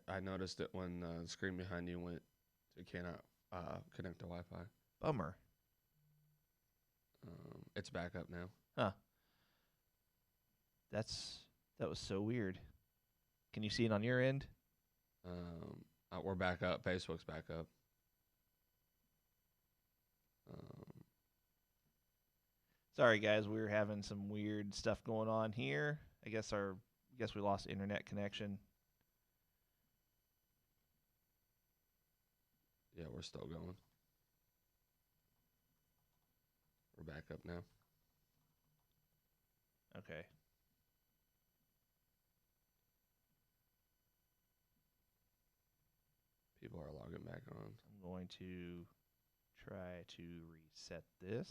I noticed it when the screen behind you went to cannot connect to Wi-Fi. Bummer. It's back up now. Huh. That was so weird. Can you see it on your end? We're back up. Facebook's back up. Sorry, guys. We were having some weird stuff going on here. I guess we lost internet connection. Yeah, we're still going. We're back up now. Okay. People are logging back on. I'm going to try to reset this.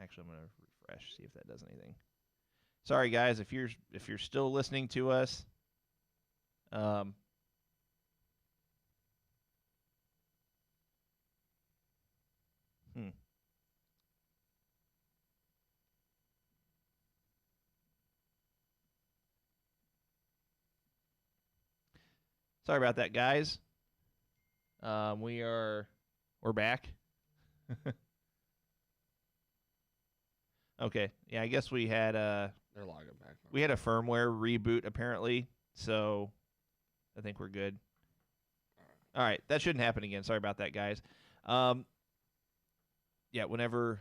Actually, I'm going to refresh, see if that does anything. Sorry, guys, if you're still listening to us. Sorry about that, guys. We're back. Okay. Yeah, I guess we had They're logging back. We had a firmware reboot apparently, so I think we're good. All right, that shouldn't happen again. Sorry about that, guys. Yeah, whenever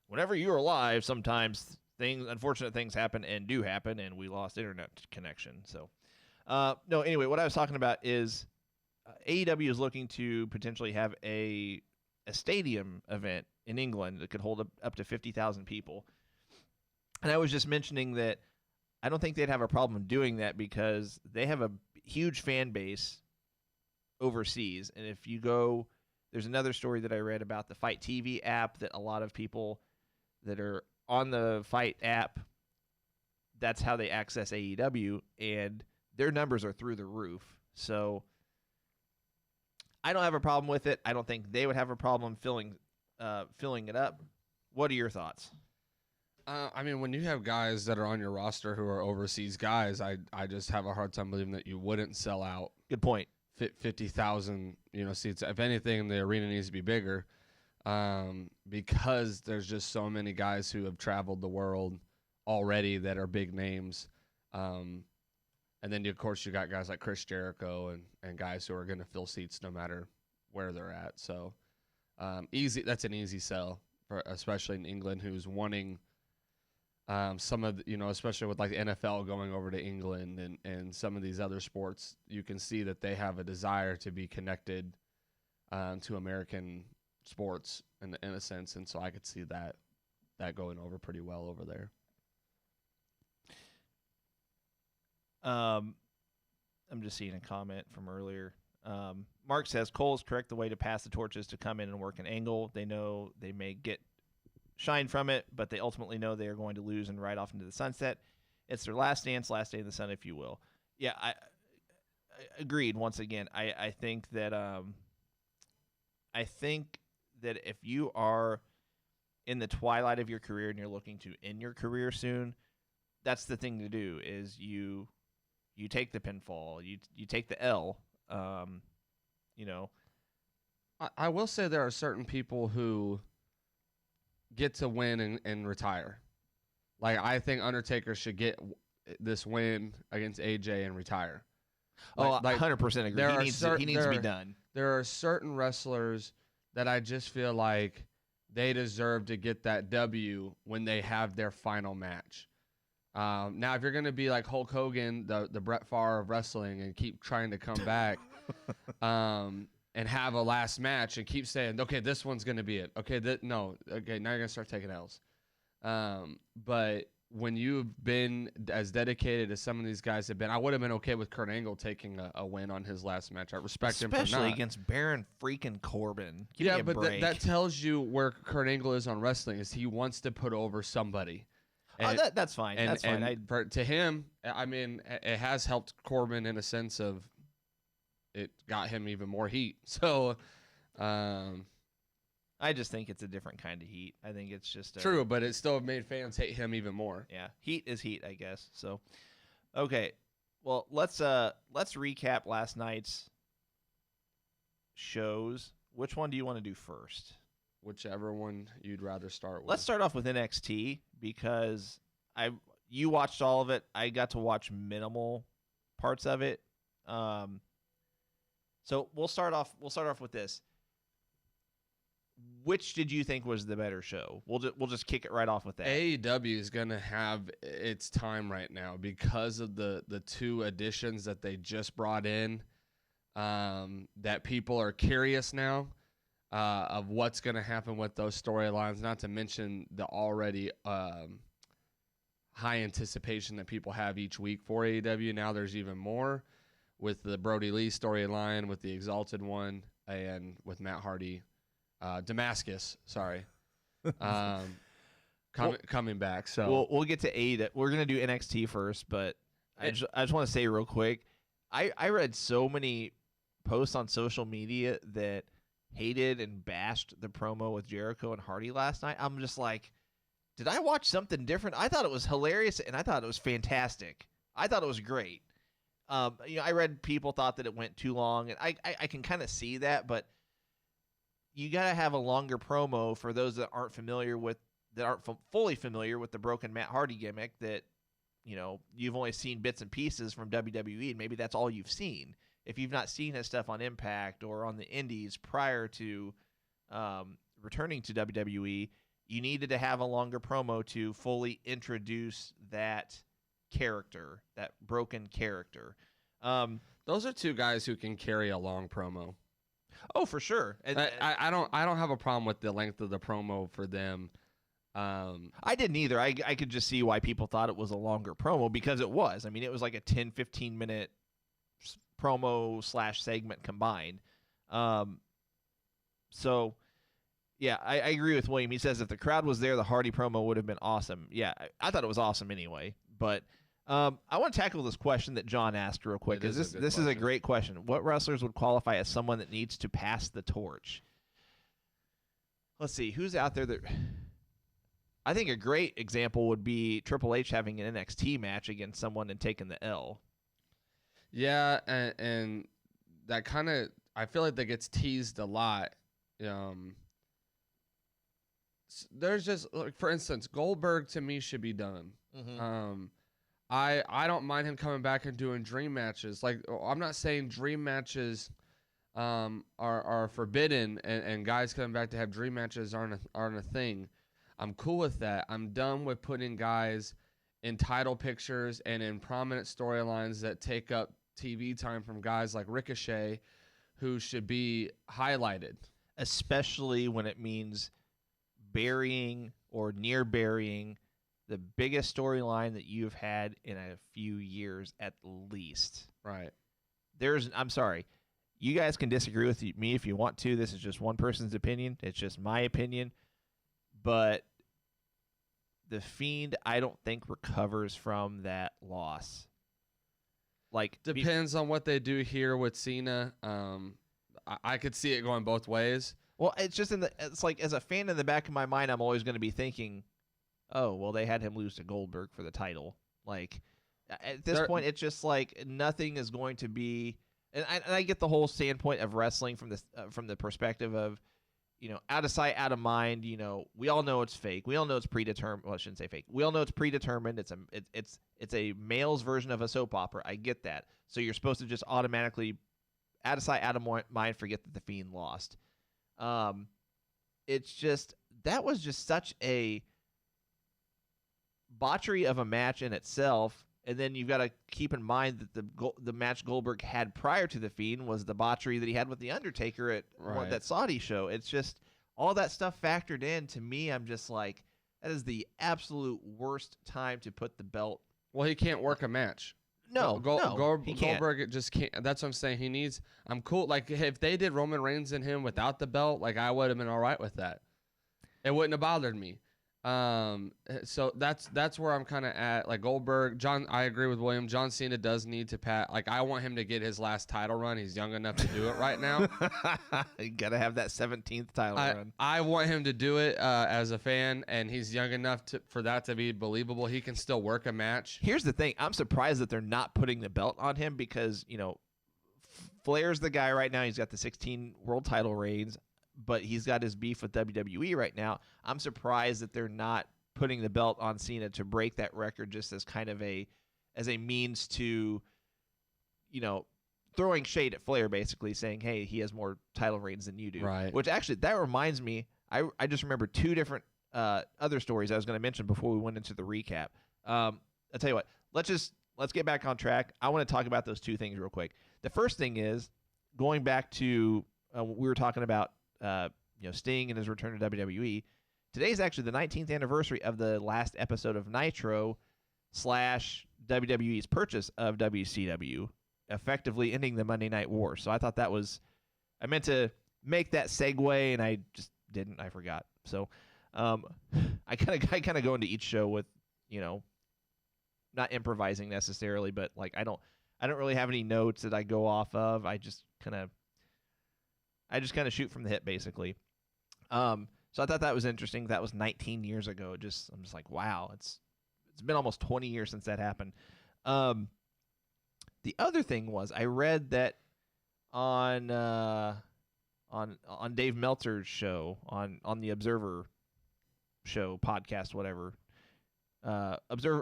you're live, sometimes unfortunate things happen and do happen, and we lost internet connection. So, no. Anyway, what I was talking about is AEW is looking to potentially have a stadium event in England that could hold up to 50,000 people. And I was just mentioning that I don't think they'd have a problem doing that because they have a huge fan base overseas. And if you go, there's another story that I read about the Fight TV app that a lot of people that are on the Fight app, that's how they access AEW, and their numbers are through the roof. So I don't have a problem with it. I don't think they would have a problem filling it up. What are your thoughts? I mean, when you have guys that are on your roster who are overseas guys, I just have a hard time believing that you wouldn't sell out. Good point. 50,000 seats. If anything, the arena needs to be bigger because there's just so many guys who have traveled the world already that are big names. And then, of course, you got guys like Chris Jericho and guys who are going to fill seats no matter where they're at. So easy. That's an easy sell, especially in England, who's wanting some of the, especially with like the NFL going over to England and some of these other sports, you can see that they have a desire to be connected to American sports in a sense. And so I could see that going over pretty well over there. I'm just seeing a comment from earlier. Mark says Cole's correct. The way to pass the torch is to come in and work an angle. They know they may get shine from it, but they ultimately know they are going to lose and ride off into the sunset. It's their last dance, last day in the sun, if you will. Yeah, I agreed. Once again, I think that if you are in the twilight of your career and you're looking to end your career soon, that's the thing to do. Is you take the pinfall, you take the L. I will say there are certain people who get to win and retire. Like, I think Undertaker should get this win against AJ and retire. Like, 100% agree. He needs to be done. There are certain wrestlers that I just feel like they deserve to get that W when they have their final match. Now, if you're going to be like Hulk Hogan, the Brett Favre of wrestling, and keep trying to come back and have a last match and keep saying, okay, this one's going to be it. Okay, now you're going to start taking L's. But when you've been as dedicated as some of these guys have been, I would have been okay with Kurt Angle taking a win on his last match. I respect him for not. Especially against Baron freaking Corbin. Yeah, but that tells you where Kurt Angle is on wrestling, is he wants to put over somebody. And, that's fine. That's fine. To him, I mean, it has helped Corbin in a sense of it got him even more heat. So, I just think it's a different kind of heat. I think it's just true, but it still made fans hate him even more. Yeah, heat is heat, I guess. So, okay, Well, let's recap last night's shows. Which one do you want to do first? Whichever one you'd rather start with. Let's start off with NXT because you watched all of it. I got to watch minimal parts of it. So we'll start off with this. Which did you think was the better show? We'll just kick it right off with that. AEW is going to have its time right now because of the two additions that they just brought in. That people are curious now of what's going to happen with those storylines. Not to mention the already high anticipation that people have each week for AEW. Now there's even more with the Brody Lee storyline, with the Exalted One, and with Matt Hardy. Damascus, sorry, coming back. So we'll get to AEW. We're gonna do NXT first, but I just want to say real quick, I read so many posts on social media that hated and bashed the promo with Jericho and Hardy last night. I'm just like, did I watch something different? I thought it was hilarious and I thought it was fantastic. I thought it was great. I read people thought that it went too long, and I can kind of see that, but you got to have a longer promo for those that aren't fully familiar with the broken Matt Hardy gimmick that, you've only seen bits and pieces from WWE, and maybe that's all you've seen. If you've not seen his stuff on Impact or on the Indies prior to returning to WWE, you needed to have a longer promo to fully introduce that character, that broken character. Those are two guys who can carry a long promo. Oh, for sure. And I don't have a problem with the length of the promo for them. I didn't either. I could just see why people thought it was a longer promo because it was. I mean, it was like a 10, 15-minute promo / segment combined. So, yeah, I agree with William. He says if the crowd was there, the Hardy promo would have been awesome. Yeah, I thought it was awesome anyway. But I want to tackle this question that John asked real quick because this is a great question. What wrestlers would qualify as someone that needs to pass the torch? Let's see. Who's out there that... I think a great example would be Triple H having an NXT match against someone and taking the L. Yeah, and that kind of... I feel like that gets teased a lot. There's just... like, for instance, Goldberg to me should be done. Mm-hmm. I don't mind him coming back and doing dream matches. Like, I'm not saying dream matches are forbidden and guys coming back to have dream matches aren't a thing. I'm cool with that. I'm done with putting guys in title pictures and in prominent storylines that take up TV time from guys like Ricochet, who should be highlighted. Especially when it means burying or near burying the biggest storyline that you've had in a few years at least. Right. I'm sorry. You guys can disagree with me if you want to. This is just one person's opinion. It's just my opinion. But The Fiend, I don't think recovers from that loss. Like, depends on what they do here with Cena. I could see it going both ways. Well, it's like as a fan in the back of my mind, I'm always going to be thinking, oh, well, they had him lose to Goldberg for the title. Like, at this point, it's just like nothing is going to be. And I get the whole standpoint of wrestling from the perspective of, out of sight, out of mind. We all know it's fake. We all know it's predetermined. Well, I shouldn't say fake. We all know it's predetermined. It's a male's version of a soap opera. I get that. So you're supposed to just automatically, out of sight, out of mind, forget that the Fiend lost. It's just that was just such a botchery of a match in itself. And then you've got to keep in mind that the match Goldberg had prior to the Fiend was the botchery that he had with the Undertaker at that Saudi show. It's just all that stuff factored in. To me, I'm just like, that is the absolute worst time to put the belt. Well, he can't work a match. No, he can't. Goldberg just can't. That's what I'm saying. He needs. I'm cool. Like, if they did Roman Reigns and him without the belt, like, I would have been all right with that. It wouldn't have bothered me. So that's where I'm kind of at. Like Goldberg, I agree with William. John Cena does need to pat. Like I want him to get his last title run. He's young enough to do it right now. You gotta have that 17th title run. I want him to do it as a fan, and he's young enough for that to be believable. He can still work a match. Here's the thing: I'm surprised that they're not putting the belt on him because Flair's the guy right now. He's got the 16 world title reigns, but he's got his beef with WWE right now. I'm surprised that they're not putting the belt on Cena to break that record just as kind of a means to, throwing shade at Flair, basically saying, hey, he has more title reigns than you do. Right. Which actually, that reminds me, I just remember two different other stories I was going to mention before we went into the recap. I'll tell you what, let's get back on track. I want to talk about those two things real quick. The first thing is going back to we were talking about Sting and his return to WWE. Today's actually the 19th anniversary of the last episode of Nitro / WWE's purchase of WCW, effectively ending the Monday Night War. So I thought I meant to make that segue, and I just didn't. I forgot. So I kind of go into each show with, not improvising necessarily, but like I don't really have any notes that I go off of. I just kind of shoot from the hip, basically. So I thought that was interesting. That was 19 years ago. I'm just like, wow, it's been almost 20 years since that happened. The other thing was I read that on Dave Meltzer's show on the Observer show podcast, whatever,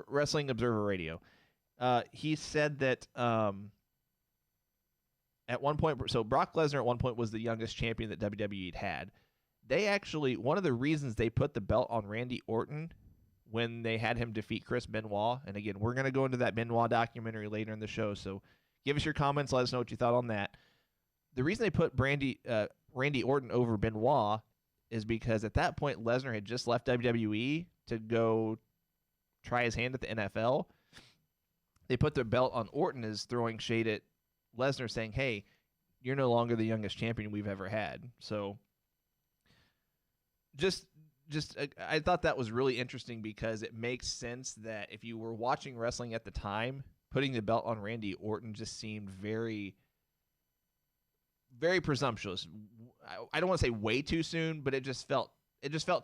Wrestling Observer Radio. He said that at one point, so Brock Lesnar at one point was the youngest champion that WWE had. They actually, one of the reasons they put the belt on Randy Orton when they had him defeat Chris Benoit, and again, we're going to go into that Benoit documentary later in the show, so give us your comments, let us know what you thought on that. The reason they put Randy Orton over Benoit is because at that point, Lesnar had just left WWE to go try his hand at the NFL. They put their belt on Orton as throwing shade at Lesnar, saying, hey, you're no longer the youngest champion we've ever had. So just I thought that was really interesting because it makes sense that if you were watching wrestling at the time, putting the belt on Randy Orton just seemed very, very presumptuous. I don't want to say way too soon, but it just felt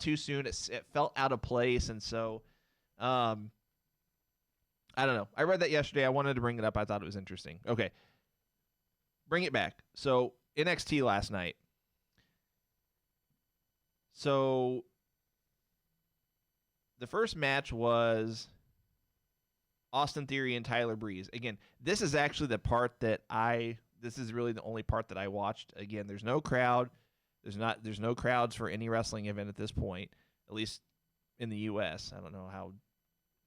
too soon. It felt out of place, and so I don't know. I read that yesterday. I wanted to bring it up. I thought it was interesting. Okay, bring it back. So NXT last night. So the first match was Austin Theory and Tyler Breeze. Again, this is actually the part that this is really the only part that I watched. Again, there's no crowd. There's no crowds for any wrestling event at this point, at least in the US. I don't know how.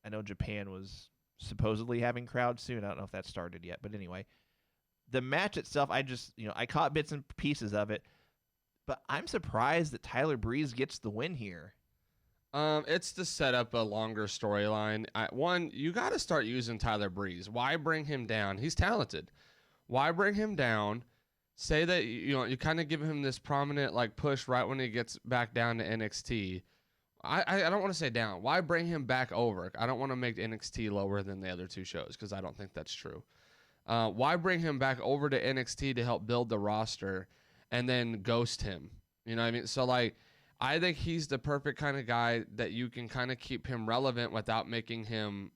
I know Japan was supposedly having crowds soon. I don't know if that started yet, but anyway, the match itself, I caught bits and pieces of it. But I'm surprised that Tyler Breeze gets the win here. It's to set up a longer storyline. One, you got to start using Tyler Breeze. Why bring him down? He's talented. Why bring him down? Say that you kind of give him this prominent push right when he gets back down to NXT. I don't want to say down. Why bring him back over? I don't want to make NXT lower than the other two shows because I don't think that's true. Why bring him back over to NXT to help build the roster? And then ghost him. You know what I mean? So, I think he's the perfect kind of guy that you can kind of keep him relevant without making him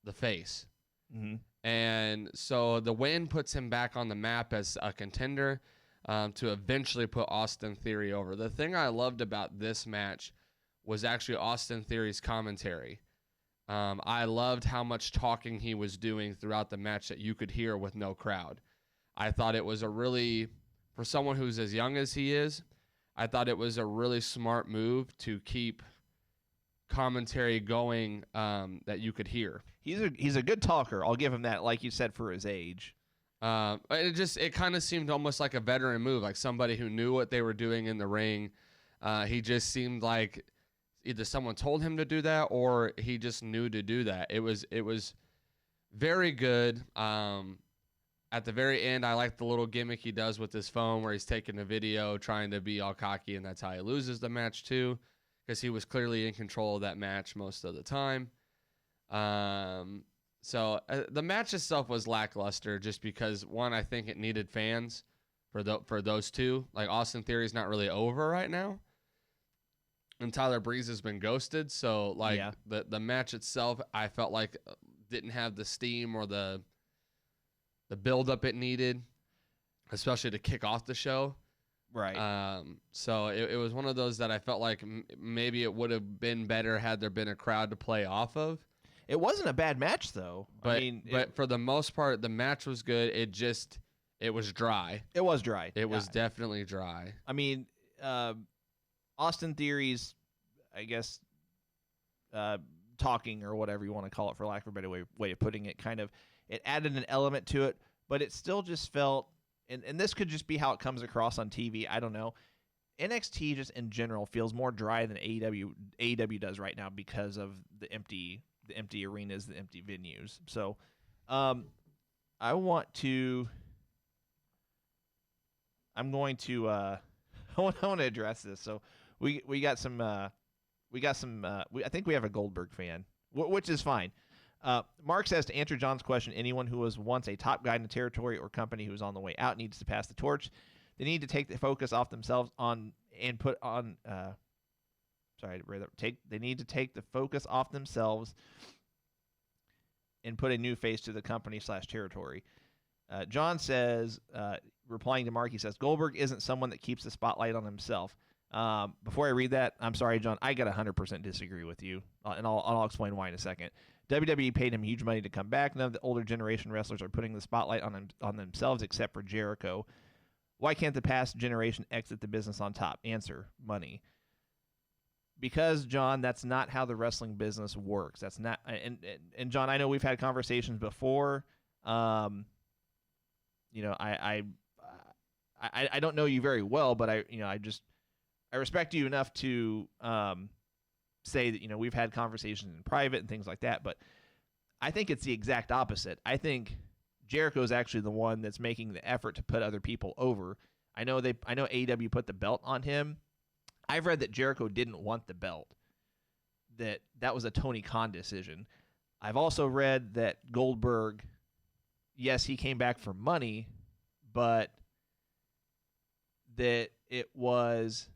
the face. Mm-hmm. And so the win puts him back on the map as a contender to eventually put Austin Theory over. The thing I loved about this match was actually Austin Theory's commentary. I loved how much talking he was doing throughout the match that you could hear with no crowd. I thought it was for someone who's as young as he is, I thought it was a really smart move to keep commentary going that you could hear. He's a good talker. I'll give him that, like you said, for his age. It kind of seemed almost like a veteran move, like somebody who knew what they were doing in the ring. He just seemed like either someone told him to do that or he just knew to do that. It was very good. At the very end, I like the little gimmick he does with his phone where he's taking a video trying to be all cocky, and that's how he loses the match too. because he was clearly in control of that match most of the time. So the match itself was lackluster just because, one, I think it needed fans for those two. Like, Austin Theory's not really over right now, and Tyler Breeze has been ghosted. So, like, the match itself, I felt like didn't have the steam or the build-up it needed, especially to kick off the show. Right. So it was one of those that I felt like maybe it would have been better had there been a crowd to play off of. It wasn't a bad match, though. But for the most part, the match was good. It was dry. It was dry. It was definitely dry. I mean, Austin Theory's, I guess, talking or whatever you want to call it, for lack of a better way of putting it, kind of, it added an element to it, but it still just felt, and this could just be how it comes across on TV, I don't know. NXT just in general feels more dry than AEW does right now because of the empty arenas, the empty venues. So, I'm going to I want to address this. So we got some I think we have a Goldberg fan, which is fine. Mark says, to answer John's question, anyone who was once a top guy in the territory or company who is on the way out needs to pass the torch. They need to take the focus off themselves they need to take the focus off themselves and put a new face to the company / territory. John says, replying to Mark, he says, Goldberg isn't someone that keeps the spotlight on himself. Before I read that, I'm sorry, John, I got 100% disagree with you, and I'll explain why in a second. WWE paid him huge money to come back. None of the older generation wrestlers are putting the spotlight on themselves except for Jericho. Why can't the past generation exit the business on top? Answer, money. Because, John, that's not how the wrestling business works. That's not, and John, I know we've had conversations before. I don't know you very well, but I respect you enough to say that, we've had conversations in private and things like that, but I think it's the exact opposite. I think Jericho is actually the one that's making the effort to put other people over. I know AEW put the belt on him. I've read that Jericho didn't want the belt, that was a Tony Khan decision. I've also read that Goldberg, yes, he came back for money, but that it was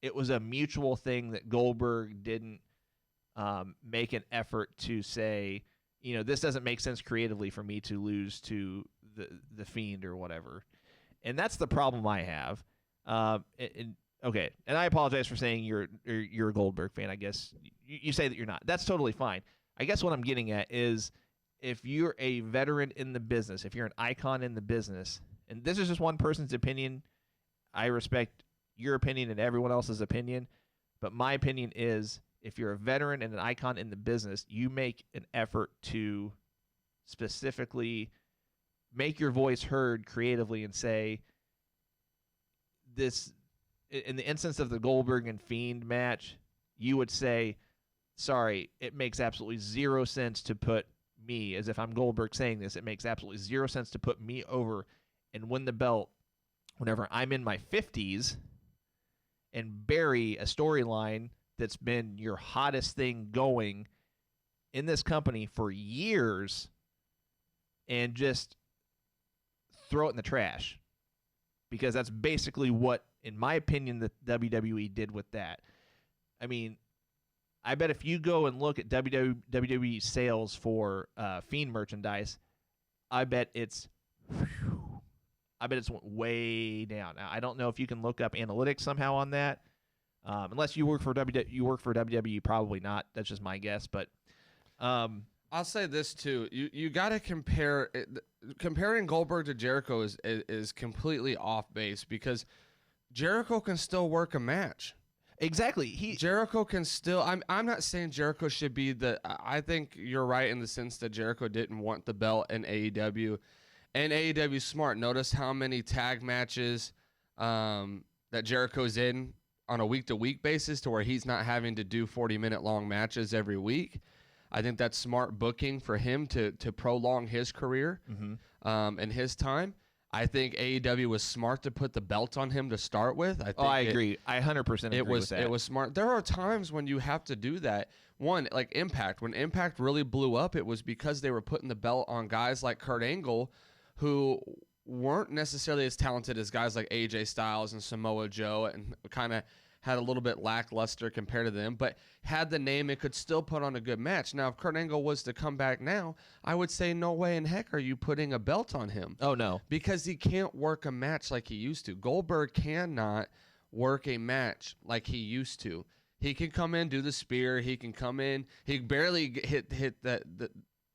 a mutual thing, that Goldberg didn't make an effort to say, this doesn't make sense creatively for me to lose to the Fiend or whatever. And that's the problem I have. Okay, and I apologize for saying you're a Goldberg fan. I guess you say that you're not. That's totally fine. I guess what I'm getting at is, if you're a veteran in the business, if you're an icon in the business, and this is just one person's opinion, I respect your opinion and everyone else's opinion, but my opinion is, if you're a veteran and an icon in the business, you make an effort to specifically make your voice heard creatively and say, this, in the instance of the Goldberg and Fiend match, you would say, sorry, it makes absolutely zero sense to put me, as if I'm Goldberg saying this, it makes absolutely zero sense to put me over and win the belt whenever I'm in my 50s and bury a storyline that's been your hottest thing going in this company for years and just throw it in the trash. Because that's basically what, in my opinion, the WWE did with that. I mean, I bet if you go and look at WWE sales for Fiend merchandise, I bet it's went way down. Now, I don't know if you can look up analytics somehow on that. Unless you work for WWE, probably not. That's just my guess. But I'll say this too: you got to compare. Comparing Goldberg to Jericho is completely off base, because Jericho can still work a match. Exactly. Jericho can still. I'm not saying Jericho should be the. I think you're right in the sense that Jericho didn't want the belt in AEW, and AEW's smart. Notice how many tag matches that Jericho's in on a week-to-week basis, to where he's not having to do 40-minute long matches every week. I think that's smart booking for him to prolong his career and his time. I think AEW was smart to put the belt on him to start with. I agree. I 100% agree with that. It was smart. There are times when you have to do that. One, like Impact. When Impact really blew up, it was because they were putting the belt on guys like Kurt Angle, who weren't necessarily as talented as guys like AJ Styles and Samoa Joe, and kind of had a little bit lackluster compared to them, but had the name and could still put on a good match. Now, if Kurt Angle was to come back now, I would say no way in heck are you putting a belt on him. Oh, no. Because he can't work a match like he used to. Goldberg cannot work a match like he used to. He can come in, do the spear. He can come in. He barely hit that.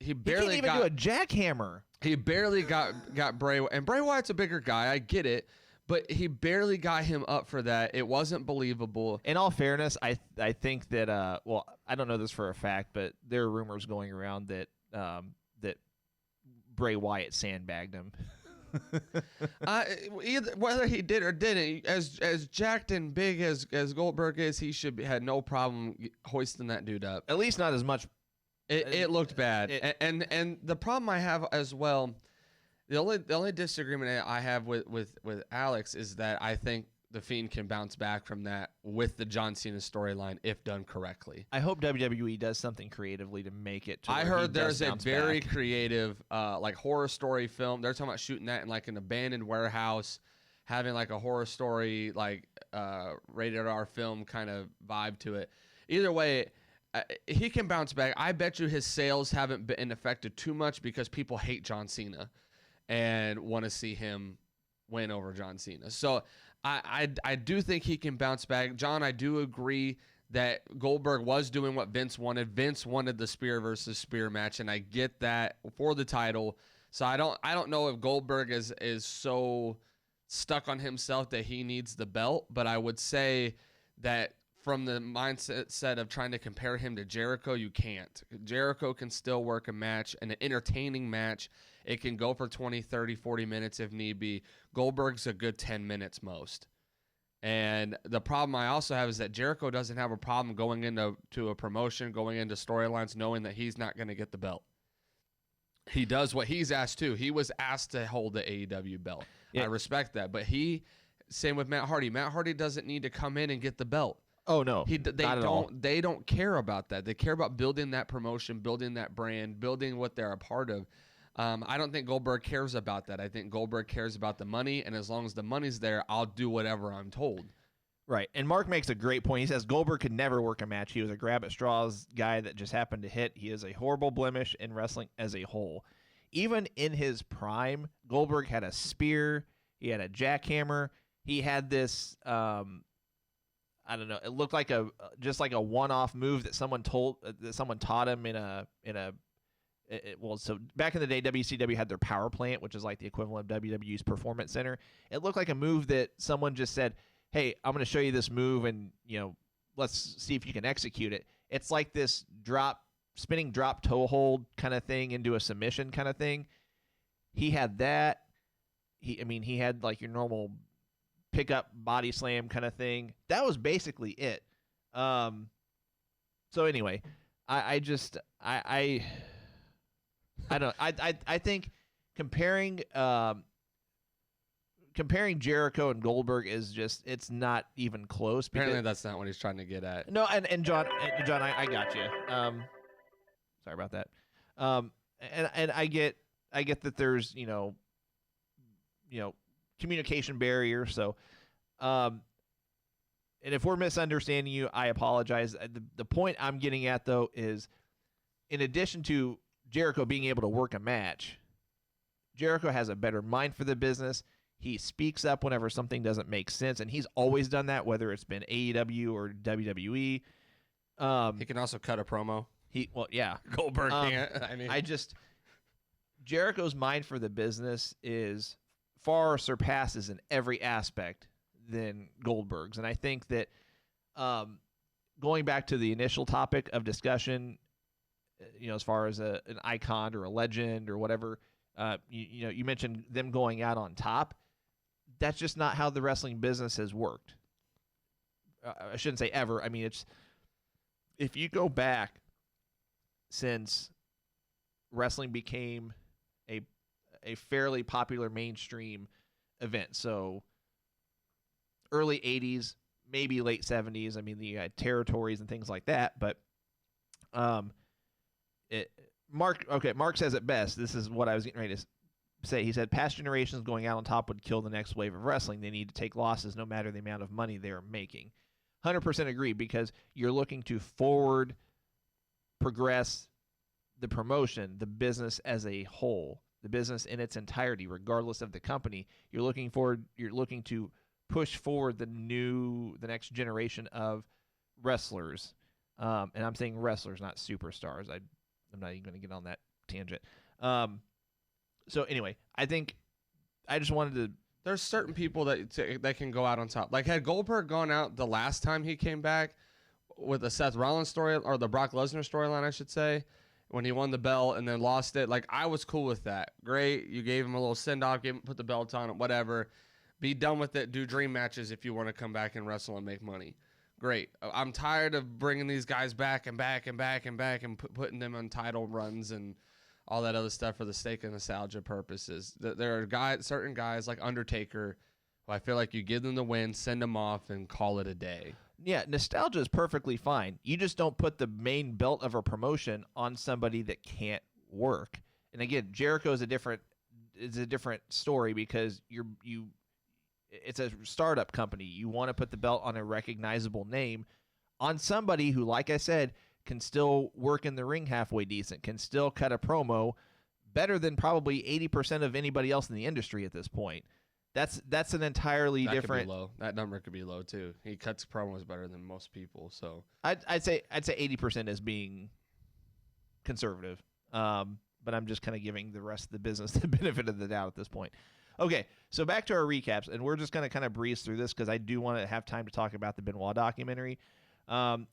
He barely can't even do a jackhammer. He barely got Bray, and Bray Wyatt's a bigger guy. I get it. But he barely got him up for that. It wasn't believable. In all fairness, I think that well, I don't know this for a fact, but there are rumors going around that that Bray Wyatt sandbagged him. Either whether he did or didn't, as jacked and big as Goldberg is, he had no problem hoisting that dude up. At least not as much. It looked bad, and the problem I have as well. The only disagreement I have with Alex is that I think the Fiend can bounce back from that with the John Cena storyline if done correctly. I hope WWE does something creatively to make it. I heard there's a very creative like horror story film. They're talking about shooting that in like an abandoned warehouse, having like a horror story like rated R film kind of vibe to it. Either way, he can bounce back. I bet you his sales haven't been affected too much because people hate John Cena and want to see him win over John Cena. So I do think he can bounce back. John, I do agree that Goldberg was doing what Vince wanted. Vince wanted the spear versus spear match, and I get that for the title. So I don't know if Goldberg is so stuck on himself that he needs the belt, but I would say that from the mindset of trying to compare him to Jericho, you can't. Jericho can still work a match, an entertaining match. It can go for 20, 30, 40 minutes if need be. Goldberg's a good 10 minutes most. And the problem I also have is that Jericho doesn't have a problem going into a promotion, going into storylines, knowing that he's not going to get the belt. He does what he's asked to. He was asked to hold the AEW belt. Yeah. I respect that. But same with Matt Hardy. Matt Hardy doesn't need to come in and get the belt. Oh no, they don't care about that. They care about building that promotion, building that brand, building what they're a part of. I don't think Goldberg cares about that. I think Goldberg cares about the money, and as long as the money's there, I'll do whatever I'm told. Right, and Mark makes a great point. He says Goldberg could never work a match. He was a grab at straws guy that just happened to hit. He is a horrible blemish in wrestling as a whole. Even in his prime, Goldberg had a spear. He had a jackhammer. He had this. I don't know. It looked like just like a one-off move that someone taught him so back in the day, WCW had their power plant, which is like the equivalent of WWE's Performance Center. It looked like a move that someone just said, "Hey, I'm going to show you this move, and let's see if you can execute it." It's like this spinning drop toe hold kind of thing into a submission kind of thing. He had that. He had like your normal pick up body slam kind of thing. That was basically it. So anyway, I think comparing Jericho and Goldberg is just, it's not even close. Apparently that's not what he's trying to get at. No, and John, I got you. Sorry about that. And I get that there's communication barrier. So, and if we're misunderstanding you, I apologize. The point I'm getting at though is, in addition to Jericho being able to work a match, Jericho has a better mind for the business. He speaks up whenever something doesn't make sense, and he's always done that, whether it's been AEW or WWE. He can also cut a promo. Yeah. Goldberg can't. Jericho's mind for the business is far surpasses in every aspect than Goldberg's. And I think that going back to the initial topic of discussion, as far as an icon or a legend or whatever, you mentioned them going out on top. That's just not how the wrestling business has worked. I shouldn't say ever. If you go back since wrestling became a fairly popular mainstream event. So early 80s, maybe late 70s. I mean, you had territories and things like that. But Mark says it best. This is what I was getting ready to say. He said, past generations going out on top would kill the next wave of wrestling. They need to take losses no matter the amount of money they are making. 100% agree, because you're looking to forward progress the promotion, the business as a whole, the business in its entirety, regardless of the company. You're looking to push forward the next generation of wrestlers. And I'm saying wrestlers, not superstars. I'm not even going to get on that tangent. So anyway, I think I just wanted to. There's certain people that can go out on top. Like, had Goldberg gone out the last time he came back with the Seth Rollins story, or the Brock Lesnar storyline, I should say, when he won the belt and then lost it, like, I was cool with that. Great, you gave him a little send-off, put the belt on it, whatever. Be done with it. Do dream matches if you want to come back and wrestle and make money. Great. I'm tired of bringing these guys back and putting them on title runs and all that other stuff for the sake of nostalgia purposes. There are certain guys like Undertaker who I feel like you give them the win, send them off, and call it a day. Yeah, nostalgia is perfectly fine. You just don't put the main belt of a promotion on somebody that can't work. And again, Jericho is a different story, because it's a startup company. You want to put the belt on a recognizable name, on somebody who, like I said, can still work in the ring halfway decent, can still cut a promo better than probably 80% of anybody else in the industry at this point. That's an entirely different. Could be low. That number could be low too. He cuts promos better than most people. So I'd say 80% is being conservative. But I'm just kind of giving the rest of the business the benefit of the doubt at this point. Okay, so back to our recaps, and we're just going to kind of breeze through this because I do want to have time to talk about the Benoit documentary.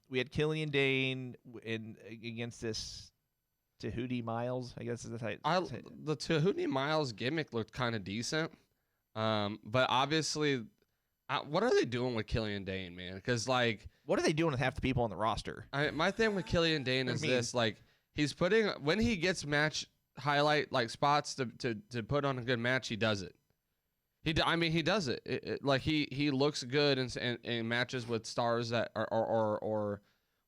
We had Killian Dane against this Tahuti Miles, I guess is the title. The Tahuti Miles gimmick looked kind of decent, but obviously, what are they doing with Killian Dane, man? Because, like, what are they doing with half the people on the roster? My thing with Killian Dane is this: like, he's putting, when he gets match highlight like spots to put on a good match, he does it. He does it. Like, he looks good in matches with stars that are or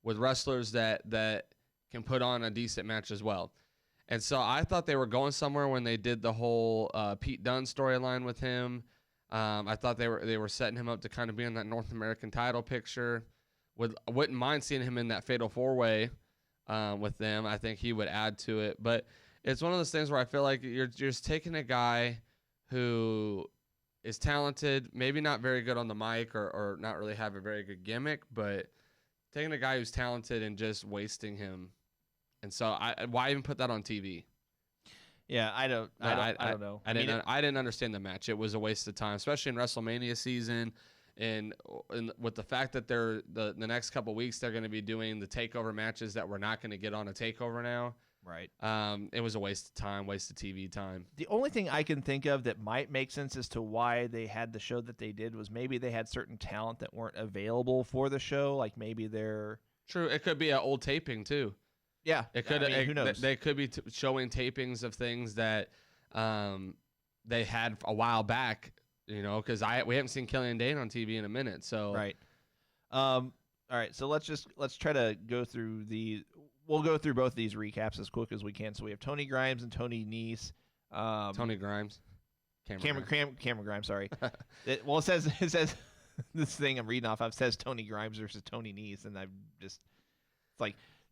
with wrestlers that can put on a decent match as well. And so I thought they were going somewhere when they did the whole Pete Dunne storyline with him. I thought they were setting him up to kind of be in that North American title picture. Wouldn't mind seeing him in that Fatal 4-Way with them. I think he would add to it. But it's one of those things where I feel like you're just taking a guy who is talented, maybe not very good on the mic or not really have a very good gimmick, but taking a guy who's talented and just wasting him. And so why even put that on TV? Yeah, I don't know. I didn't understand the match. It was a waste of time, especially in WrestleMania season, and with the fact that the next couple weeks they're going to be doing the takeover matches that we're not going to get on a takeover now. Right. It was a waste of time, waste of TV time. The only thing I can think of that might make sense as to why they had the show that they did was maybe they had certain talent that weren't available for the show. Like maybe they're true. It could be an old taping too. Yeah, it could. Who knows? They could be showing tapings of things that they had a while back. You know, because we haven't seen Killian Dane on TV in a minute. So right. All right. So let's try to go through We'll go through both of these recaps as quick as we can. So we have Tony Grimes and Tony Nese. Tony Grimes. Cameron Grimes, sorry. It says this thing I'm reading off of says Tony Grimes versus Tony Nese, and I'm just it's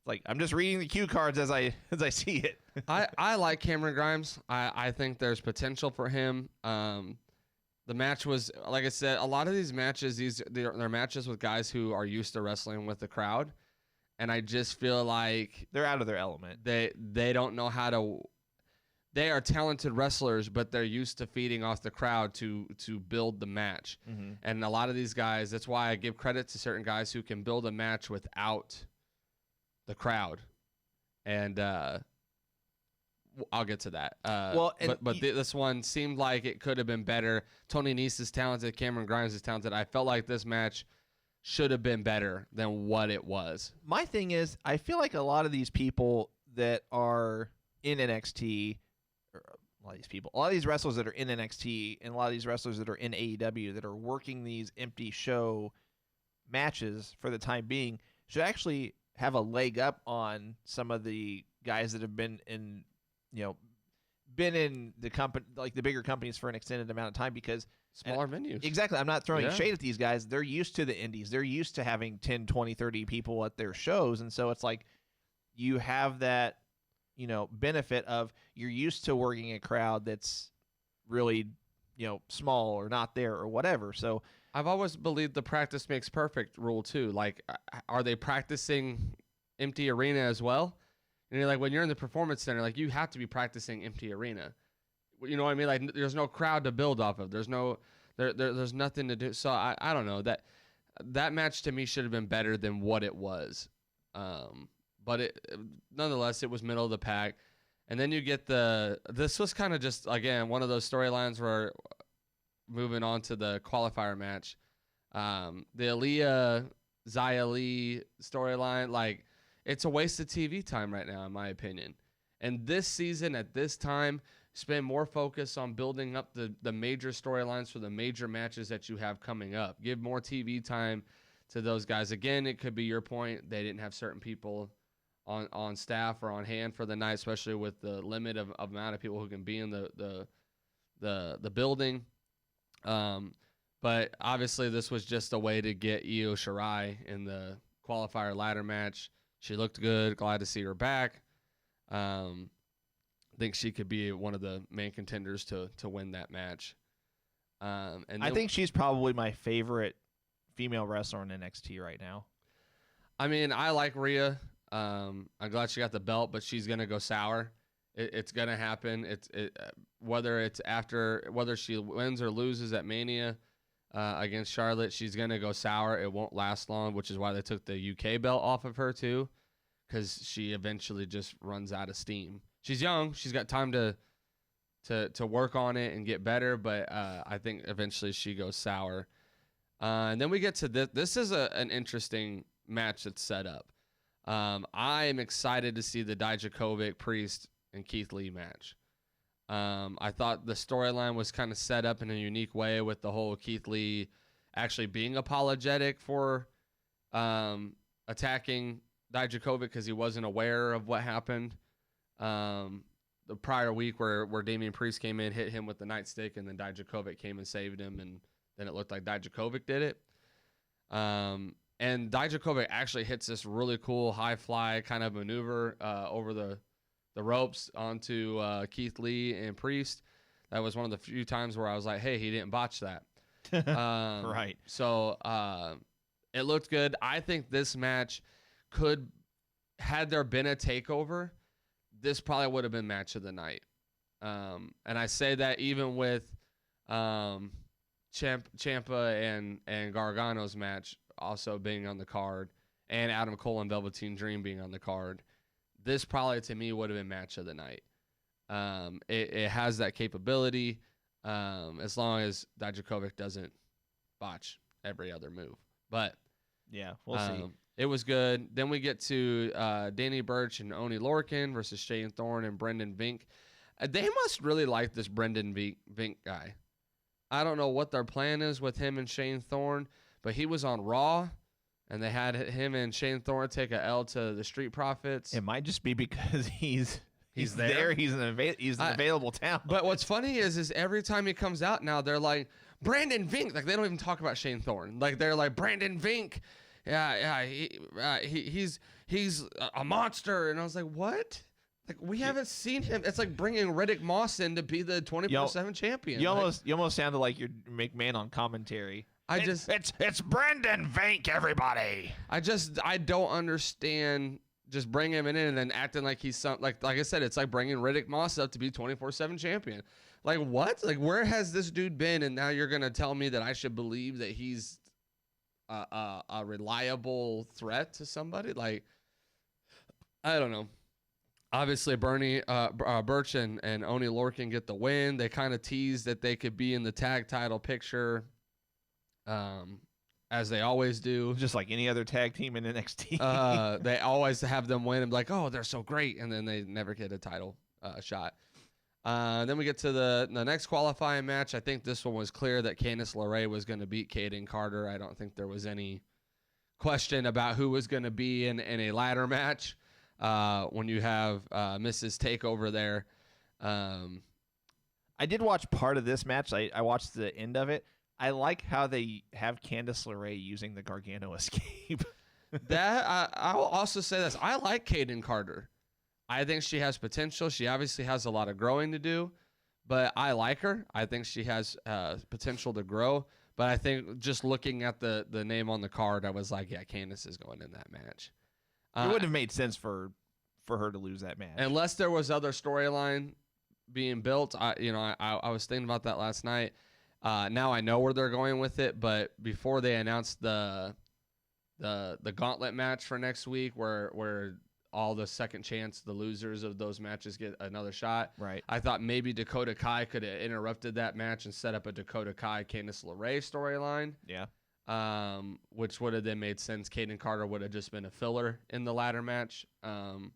like I'm just reading the cue cards as I see it. I like Cameron Grimes. I think there's potential for him. The match was, like I said, a lot of these matches, they're matches with guys who are used to wrestling with the crowd. And I just feel like they're out of their element. They don't know how to. They are talented wrestlers, but they're used to feeding off the crowd to build the match. Mm-hmm. And a lot of these guys, that's why I give credit to certain guys who can build a match without the crowd. And I'll get to that. This one seemed like it could have been better. Tony Nese is talented. Cameron Grimes is talented. I felt like this match should have been better than what it was. My thing is, I feel like a lot of these people that are in NXT, lot of these people, a lot of these wrestlers that are in NXT and a lot of these wrestlers that are in AEW that are working these empty show matches for the time being should actually have a leg up on some of the guys that have been in, been in the company, like the bigger companies for an extended amount of time, because Smaller venues. Exactly. I'm not throwing Yeah. shade at these guys. They're used to the indies. They're used to having 10, 20, 30 people at their shows. And so it's like you have that, benefit of you're used to working a crowd that's really, small or not there or whatever. So I've always believed the practice makes perfect rule too. Like, are they practicing empty arena as well? And you're like, when you're in the performance center, like you have to be practicing empty arena. You know what I mean? Like, there's no crowd to build off of. There's nothing to do. So I don't know, that match to me should have been better than what it was. But nonetheless, it was middle of the pack. And then you get this was kind of just, again, one of those storylines where moving on to the qualifier match, the Aaliyah Xia Li storyline, like, it's a waste of TV time right now, in my opinion. And this season, at this time, spend more focus on building up the major storylines for the major matches that you have coming up. Give more TV time to those guys. Again, it could be your point. They didn't have certain people on staff or on hand for the night, especially with the limit of amount of people who can be in the building. But obviously, this was just a way to get Io Shirai in the qualifier ladder match. She looked good. Glad to see her back. I think she could be one of the main contenders to win that match. And I think she's probably my favorite female wrestler in NXT right now. I mean, I like Rhea. I'm glad she got the belt, but she's gonna go sour. It's gonna happen. Whether she wins or loses at Mania against Charlotte, she's gonna go sour. It won't last long, which is why they took the UK belt off of her too, because she eventually just runs out of steam. She's young. She's got time to work on it and get better, but I think eventually she goes sour. And then we get to this. This is an interesting match that's set up. I am excited to see the Dijakovic, Priest, and Keith Lee match. I thought the storyline was kind of set up in a unique way with the whole Keith Lee actually being apologetic for attacking Dijakovic because he wasn't aware of what happened the prior week where Damian Priest came in, hit him with the nightstick, and then Dijakovic came and saved him, and then it looked like Dijakovic did it. And Dijakovic actually hits this really cool high fly kind of maneuver over the ropes onto Keith Lee and Priest. That was one of the few times where I was like, hey, he didn't botch that. Right. So it looked good. I think this match had there been a takeover, this probably would have been match of the night. And I say that even with Ciampa and Gargano's match also being on the card, and Adam Cole and Velveteen Dream being on the card, this probably to me would have been match of the night. It has that capability, as long as Dijakovic doesn't botch every other move. But yeah, we'll see. It was good. Then we get to Danny Burch and Oney Lorcan versus Shane Thorne and Brendan Vink. They must really like this Brendan Vink guy. I don't know what their plan is with him and Shane Thorne, but he was on Raw, and they had him and Shane Thorne take a L to the Street Profits. It might just be because he's there. He's an available talent. But what's funny is every time he comes out now, they're like, Brandon Vink. Like, they don't even talk about Shane Thorne. Like, they're like, Brandon Vink. Yeah, he's a monster. And I was like, what? Like, we haven't seen him. It's like bringing Riddick Moss in to be the 24/7 champion. You almost sounded like you're McMahon on commentary. It's Brendan Vink, everybody. I don't understand just bringing him in and then acting like he's like I said, it's like bringing Riddick Moss up to be 24/7 champion. Like, what? Like, where has this dude been? And now you're gonna tell me that I should believe that he's a reliable threat to somebody? Like, I don't know. Obviously, Burch and Oney Lorcan get the win. They kind of teased that they could be in the tag title picture, as they always do. Just like any other tag team in NXT. They always have them win and be like, oh, they're so great. And then they never get a title shot. Then we get to the next qualifying match. I think this one was clear that Candice LeRae was going to beat Kaden Carter. I don't think there was any question about who was going to be in a ladder match when you have Mrs. Takeover there. I did watch part of this match. I watched the end of it. I like how they have Candice LeRae using the Gargano escape. That I will also say this. I like Kaden Carter. I think she has potential. She obviously has a lot of growing to do, but I like her. I think she has potential to grow. But I think just looking at the name on the card, I was like, yeah, Candice is going in that match. It wouldn't have made sense for her to lose that match. Unless there was other storyline being built. I was thinking about that last night. Now I know where they're going with it, but before they announced the gauntlet match for next week where all the second chance, the losers of those matches get another shot. Right. I thought maybe Dakota Kai could have interrupted that match and set up a Dakota Kai Candice LeRae storyline. Yeah. Which would have then made sense. Kaden Carter would have just been a filler in the ladder match. But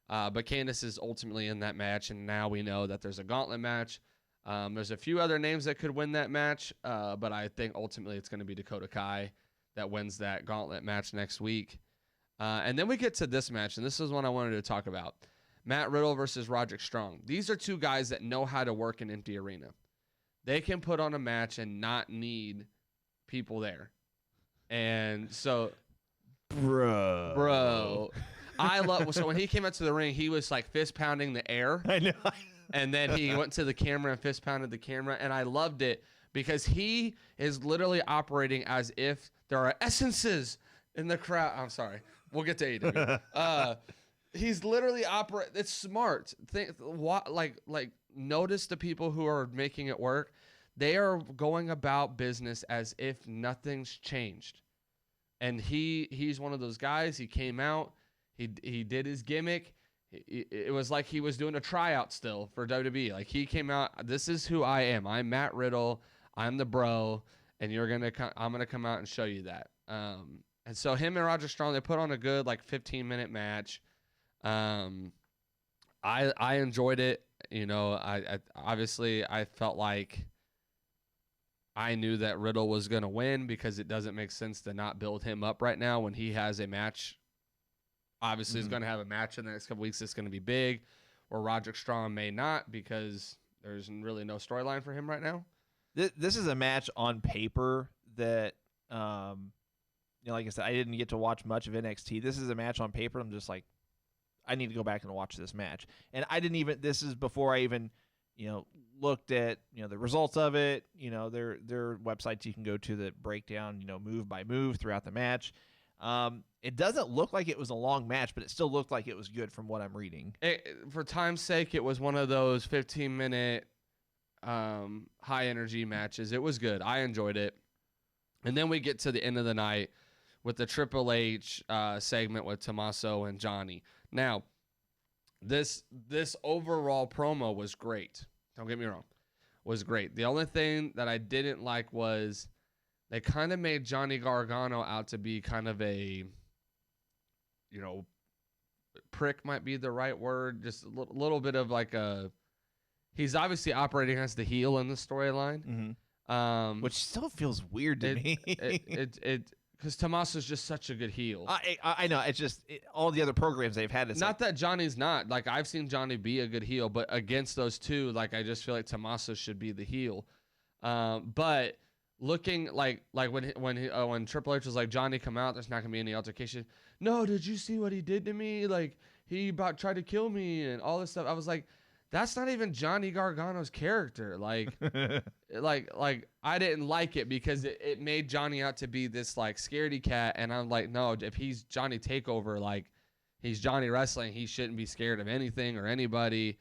Candice is ultimately in that match, and now we know that there's a gauntlet match. There's a few other names that could win that match, but I think ultimately it's going to be Dakota Kai that wins that gauntlet match next week. And then we get to this match, and this is one I wanted to talk about. Matt Riddle versus Roderick Strong. These are two guys that know how to work an empty arena. They can put on a match and not need people there. And so, bro, I love. So when he came out to the ring, he was like fist pounding the air. I know. And then he went to the camera and fist pounded the camera, and I loved it because he is literally operating as if there are essences in the crowd. I'm sorry. We'll get to AEW. He's literally It's smart. Notice the people who are making it work. They are going about business as if nothing's changed. And he's one of those guys. He came out. He did his gimmick. It was like he was doing a tryout still for WWE. Like he came out. This is who I am. I'm Matt Riddle. I'm the bro, and I'm gonna come out and show you that. And so him and Roderick Strong, they put on a good 15-minute match. I enjoyed it. I obviously I felt like I knew that Riddle was going to win because it doesn't make sense to not build him up right now when he has a match. Obviously, he's going to have a match in the next couple weeks that's going to be big, or Roderick Strong may not because there's really no storyline for him right now. This is a match on paper that, like I said, I didn't get to watch much of NXT. This is a match on paper. I'm just like, I need to go back and watch this match. And I didn't even, this is before I even, looked at, the results of it. Their websites you can go to that break down, move by move throughout the match. It doesn't look like it was a long match, but it still looked like it was good from what I'm reading. For time's sake, it was one of those 15-minute high energy matches. It was good. I enjoyed it. And then we get to the end of the night with the Triple H segment with Tommaso and Johnny. Now, this overall promo was great. Don't get me wrong. Was great. The only thing that I didn't like was they kind of made Johnny Gargano out to be kind of a, prick might be the right word. Just a little bit of he's obviously operating as the heel in the storyline. Mm-hmm. Which still feels weird to me. Because Tommaso's just such a good heel. I know. It's just all the other programs they've had. Not that Johnny's not. I've seen Johnny be a good heel, but against those two, I just feel like Tommaso should be the heel. But looking when Triple H was like, Johnny, come out. There's not gonna be any altercation. No, did you see what he did to me? He about tried to kill me and all this stuff. I was like, that's not even Johnny Gargano's character. I didn't like it because it made Johnny out to be this scaredy cat. And I'm like, no, if he's Johnny Takeover, he's Johnny Wrestling, he shouldn't be scared of anything or anybody.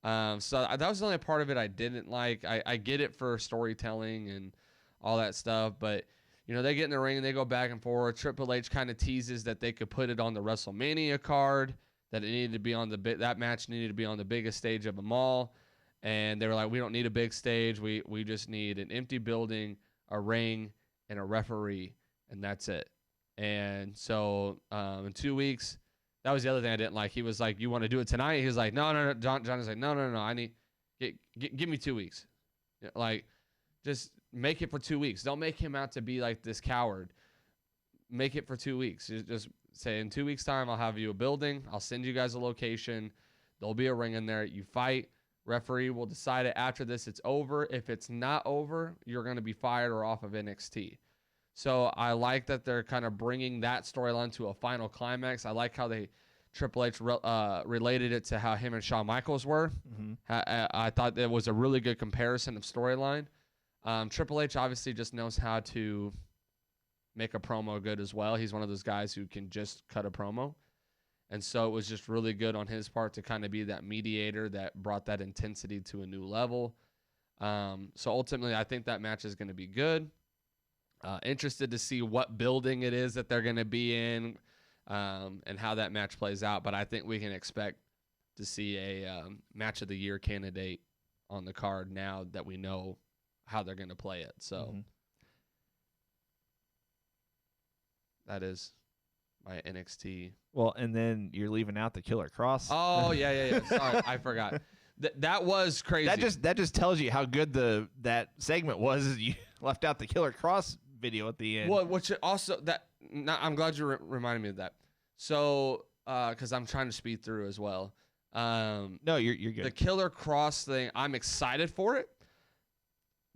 So that was the only part of it I didn't like. I get it for storytelling and all that stuff, but they get in the ring and they go back and forth. Triple H kind of teases that they could put it on the WrestleMania card, that it needed to be on that match needed to be on the biggest stage of them all. And they were like, we don't need a big stage. We just need an empty building, a ring, and a referee, and that's it. And so in 2 weeks, That was the other thing I didn't like. He was like, "You want to do it tonight?" He was like, "No." Johnny's like, "No. I need give me 2 weeks. Like, just make it for 2 weeks. Don't make him out to be like this coward. Make it for 2 weeks. Just say in 2 weeks' time, I'll have you a building. I'll send you guys a location. There'll be a ring in there. You fight. Referee will decide it after this. It's over. If it's not over, you're going to be fired or off of NXT." So I like that they're kind of bringing that storyline to a final climax. I like how Triple H related it to how him and Shawn Michaels were. Mm-hmm. I thought that was a really good comparison of storyline. Triple H obviously just knows how to make a promo good as well. He's one of those guys who can just cut a promo. And so it was just really good on his part to kind of be that mediator that brought that intensity to a new level. So ultimately, I think that match is going to be good. Interested to see what building it is that they're going to be in and how that match plays out. But I think we can expect to see a match of the year candidate on the card now that we know how they're going to play it. So that is my NXT. Well, and then you're leaving out the Killer Cross. Oh, yeah. Sorry, I forgot. That was crazy. That just tells you how good that segment was. Is you left out the Killer Cross video at the end. Well, which also I'm glad you reminded me of that. So, because I'm trying to speed through as well. No, you're good. The Killer Cross thing, I'm excited for it,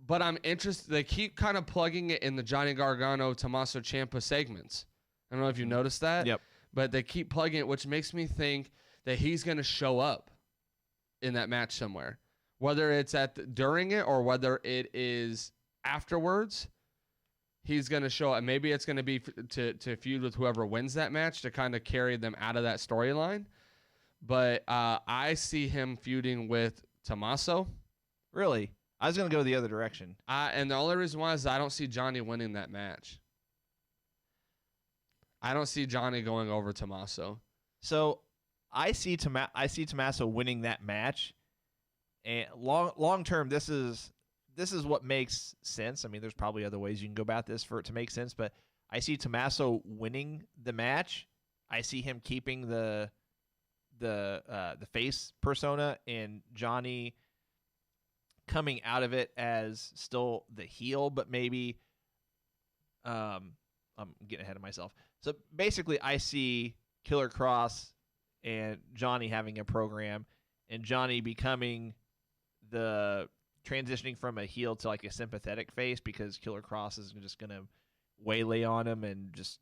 but I'm interested. They keep kind of plugging it in the Johnny Gargano, Tommaso Ciampa segments. I don't know if you noticed that. Yep. But they keep plugging it, which makes me think that he's going to show up in that match somewhere, whether it's during it or whether it is afterwards. He's going to show up. Maybe it's going to be to feud with whoever wins that match to kind of carry them out of that storyline. But I see him feuding with Tommaso. Really? I was going to go the other direction. And the only reason why is I don't see Johnny winning that match. I don't see Johnny going over Tommaso. So I see Tommaso winning that match. And long term, this is what makes sense. I mean, there's probably other ways you can go about this for it to make sense, but I see Tommaso winning the match. I see him keeping the face persona and Johnny coming out of it as still the heel, but maybe I'm getting ahead of myself. So basically, I see Killer Cross and Johnny having a program, and Johnny becoming transitioning from a heel to like a sympathetic face because Killer Cross is just going to waylay on him and just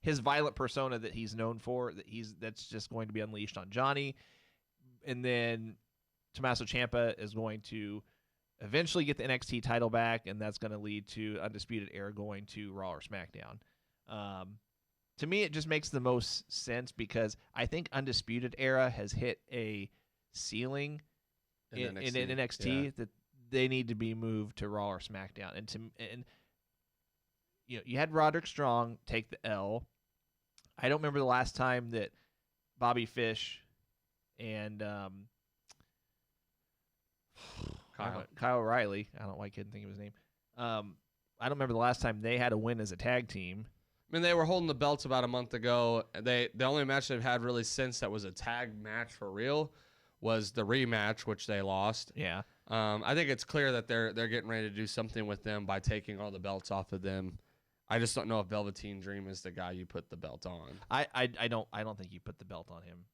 his violent persona that he's known for, that's just going to be unleashed on Johnny. And then Tommaso Ciampa is going to eventually get the NXT title back, and that's going to lead to Undisputed Era going to Raw or SmackDown. To me, it just makes the most sense because I think Undisputed Era has hit a ceiling in NXT that they need to be moved to Raw or SmackDown. And you had Roderick Strong take the L. I don't remember the last time that Bobby Fish and Kyle O'Reilly. I don't know why I couldn't think of his name. I don't remember the last time they had a win as a tag team. I mean, they were holding the belts about a month ago. The only match they've had really since that was a tag match for real was the rematch, which they lost. Yeah. I think it's clear that they're getting ready to do something with them by taking all the belts off of them. I just don't know if Velveteen Dream is the guy you put the belt on. I don't think you put the belt on him.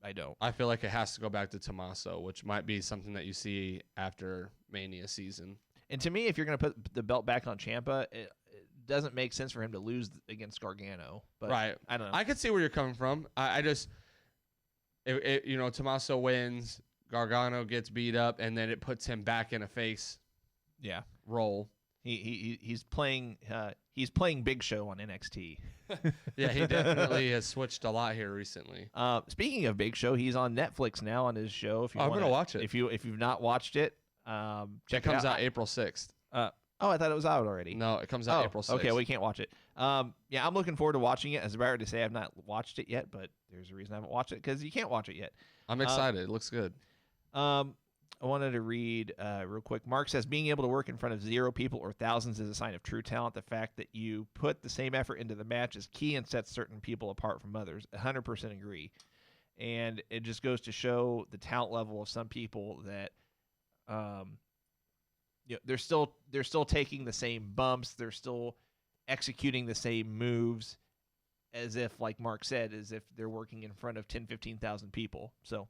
I don't. I feel like it has to go back to Tommaso, which might be something that you see after Mania season. And to me, if you're going to put the belt back on Ciampa, it doesn't make sense for him to lose against Gargano. But right. I don't know. I could see where you're coming from. I just, Tommaso wins, Gargano gets beat up, and then it puts him back in a face role. He's playing Big Show on NXT. Yeah, he definitely has switched a lot here recently. Speaking of Big Show, he's on Netflix now on his show. I'm gonna watch it. If you've not watched it, check it comes out April 6th. I thought it was out already. No, it comes out April 6th. Okay, we can't watch it. I'm looking forward to watching it. As about to say, I've not watched it yet, but there's a reason I haven't watched it because you can't watch it yet. I'm excited. It looks good. wanted to read real quick. Mark says, being able to work in front of 0 people or thousands is a sign of true talent. The fact that you put the same effort into the match is key and sets certain people apart from others. 100% agree. And it just goes to show the talent level of some people that they're still taking the same bumps. They're still executing the same moves as if, like Mark said, as if they're working in front of 10, 15,000 people. So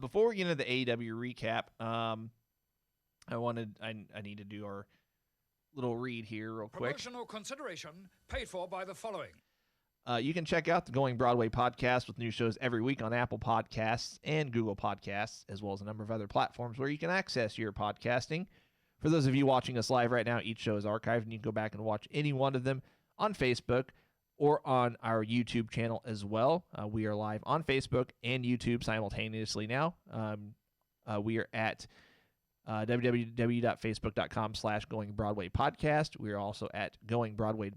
before we get into the AEW recap, I need to do our little read here real quick. Promotional consideration paid for by the following. You can check out the Going Broadway podcast with new shows every week on Apple Podcasts and Google Podcasts, as well as a number of other platforms where you can access your podcasting. For those of you watching us live right now, each show is archived, and you can go back and watch any one of them on Facebook or on our YouTube channel as well. We are live on Facebook and YouTube simultaneously now. We are at www.facebook.com/Going Broadway Podcast. We are also at Going Broadway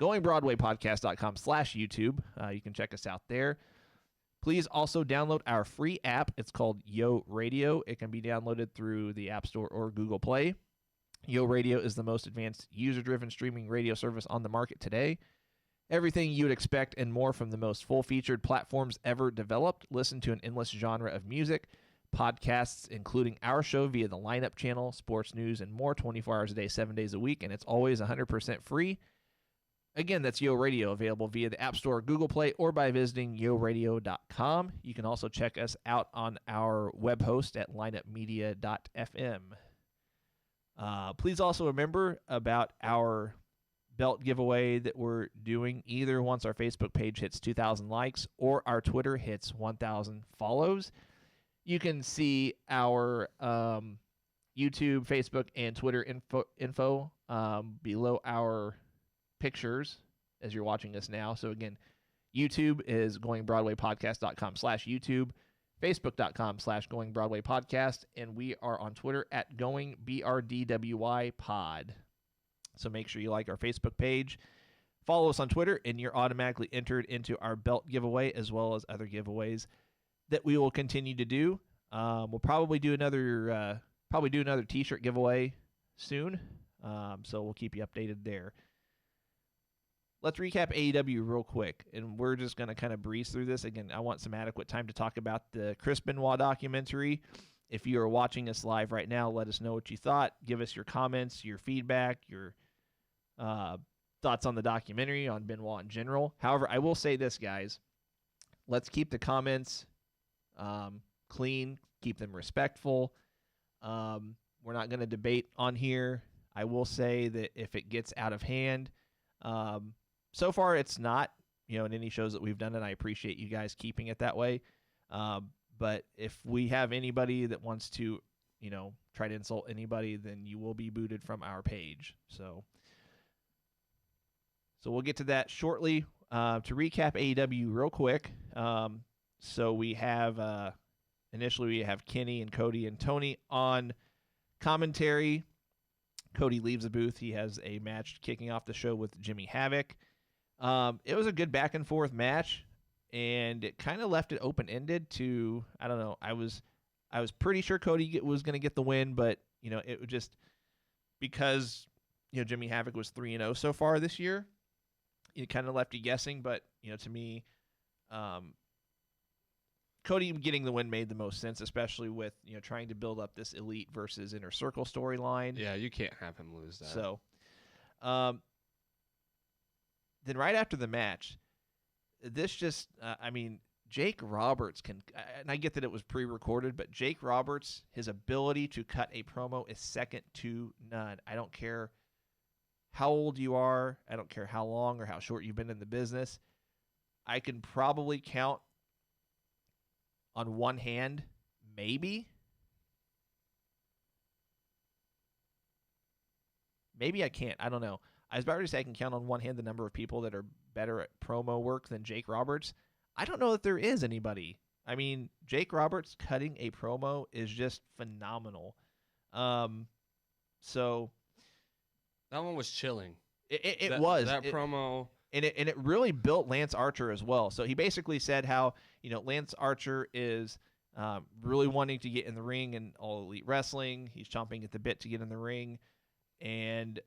GoingBroadwayPodcast.com/YouTube. You can check us out there. Please also download our free app. It's called Yo Radio. It can be downloaded through the App Store or Google Play. Yo Radio is the most advanced user-driven streaming radio service on the market today. Everything you would expect and more from the most full-featured platforms ever developed. Listen to an endless genre of music, podcasts, including our show via the Lineup channel, sports news, and more 24 hours a day, 7 days a week, and it's always 100% free. Again, that's Yo Radio, available via the App Store, Google Play, or by visiting yoradio.com. You can also check us out on our web host at lineupmedia.fm. Please also remember about our belt giveaway that we're doing either once our Facebook page hits 2,000 likes or our Twitter hits 1,000 follows. You can see our YouTube, Facebook, and Twitter info below our pictures as you're watching us now. So again, YouTube is goingbroadwaypodcast.com/YouTube, facebook.com/goingbroadwaypodcast, and we are on Twitter at goingbrdwypod. So make sure you like our Facebook page, follow us on Twitter, and you're automatically entered into our belt giveaway as well as other giveaways that we will continue to do. We'll probably do another t-shirt giveaway soon. So we'll keep you updated there. Let's recap AEW real quick, and we're just going to kind of breeze through this. Again, I want some adequate time to talk about the Chris Benoit documentary. If you are watching us live right now, let us know what you thought. Give us your comments, your feedback, your thoughts on the documentary, on Benoit in general. However, I will say this, guys. Let's keep the comments clean, keep them respectful. We're not going to debate on here. I will say that if it gets out of hand, so far it's not, in any shows that we've done, and I appreciate you guys keeping it that way. But if we have anybody that wants to, try to insult anybody, then you will be booted from our page. So we'll get to that shortly. To recap AEW real quick. So we have, initially we have Kenny and Cody and Tony on commentary. Cody leaves the booth. He has a match kicking off the show with Jimmy Havoc. It was a good back and forth match, and it kind of left it open-ended to, I don't know, I was pretty sure Cody was going to get the win, but, it was just because, Jimmy Havoc was 3-0 so far this year. It kind of left you guessing, but, to me, Cody getting the win made the most sense, especially with, trying to build up this Elite versus Inner Circle storyline. Yeah, you can't have him lose that. So, then right after the match, this just, Jake Roberts can, and I get that it was pre-recorded, but Jake Roberts, his ability to cut a promo is second to none. I don't care how old you are. I don't care how long or how short you've been in the business. I can probably count on one hand, maybe I can't. I don't know. I was about to say I can count on one hand the number of people that are better at promo work than Jake Roberts. I don't know that there is anybody. Jake Roberts cutting a promo is just phenomenal. So that one was chilling. It was that promo. And it really built Lance Archer as well. So he basically said how, Lance Archer is really wanting to get in the ring in All Elite Wrestling. He's chomping at the bit to get in the ring. And,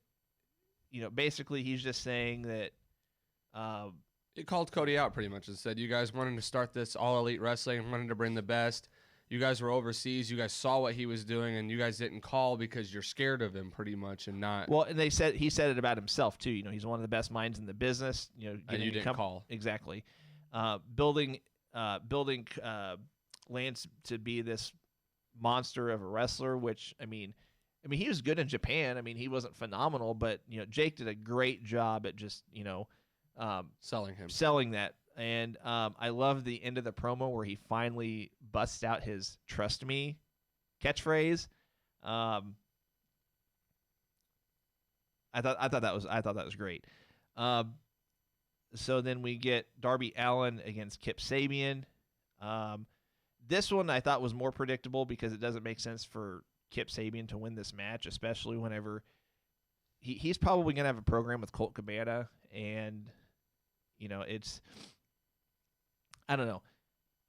basically he's just saying that He called Cody out pretty much and said, you guys wanted to start this All Elite Wrestling, wanted to bring the best. You guys were overseas. You guys saw what he was doing, and you guys didn't call because you're scared of him pretty much and not. Well, and he said it about himself, too. He's one of the best minds in the business. And you didn't call. Exactly. Building Lance to be this monster of a wrestler, which, I mean, he was good in Japan. I mean, he wasn't phenomenal, but, Jake did a great job at just, selling that. And I love the end of the promo where he finally busts out his "Trust Me" catchphrase. I thought that was great. So then we get Darby Allin against Kip Sabian. This one I thought was more predictable because it doesn't make sense for Kip Sabian to win this match, especially whenever he's probably going to have a program with Colt Cabana, and it's, I don't know,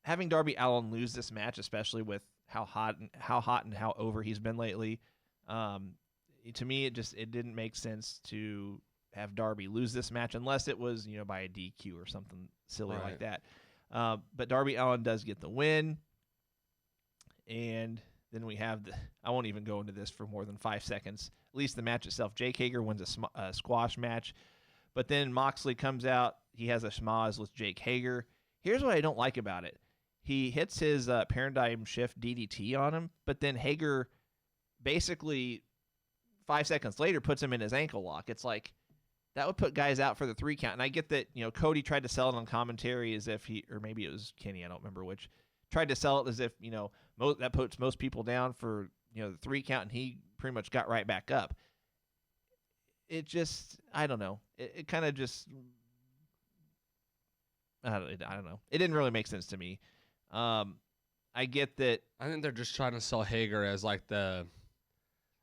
having Darby Allin lose this match, especially with how hot and how over he's been lately. To me, it didn't make sense to have Darby lose this match unless it was by a DQ or something silly like that. But Darby Allin does get the win, and then we have I won't even go into this for more than 5 seconds. At least the match itself. Jake Hager wins a squash match, but then Moxley comes out. He has a schmoz with Jake Hager. Here's what I don't like about it. He hits his paradigm shift DDT on him, but then Hager basically 5 seconds later puts him in his ankle lock. It's like that would put guys out for the 3 count. And I get that, Cody tried to sell it on commentary as if or maybe it was Kenny, I don't remember which, tried to sell it as if, that puts most people down for, the 3 count, and he pretty much got right back up. It just, I don't know. It kind of just, I don't know. It didn't really make sense to me. I get that. I think they're just trying to sell Hager as like the.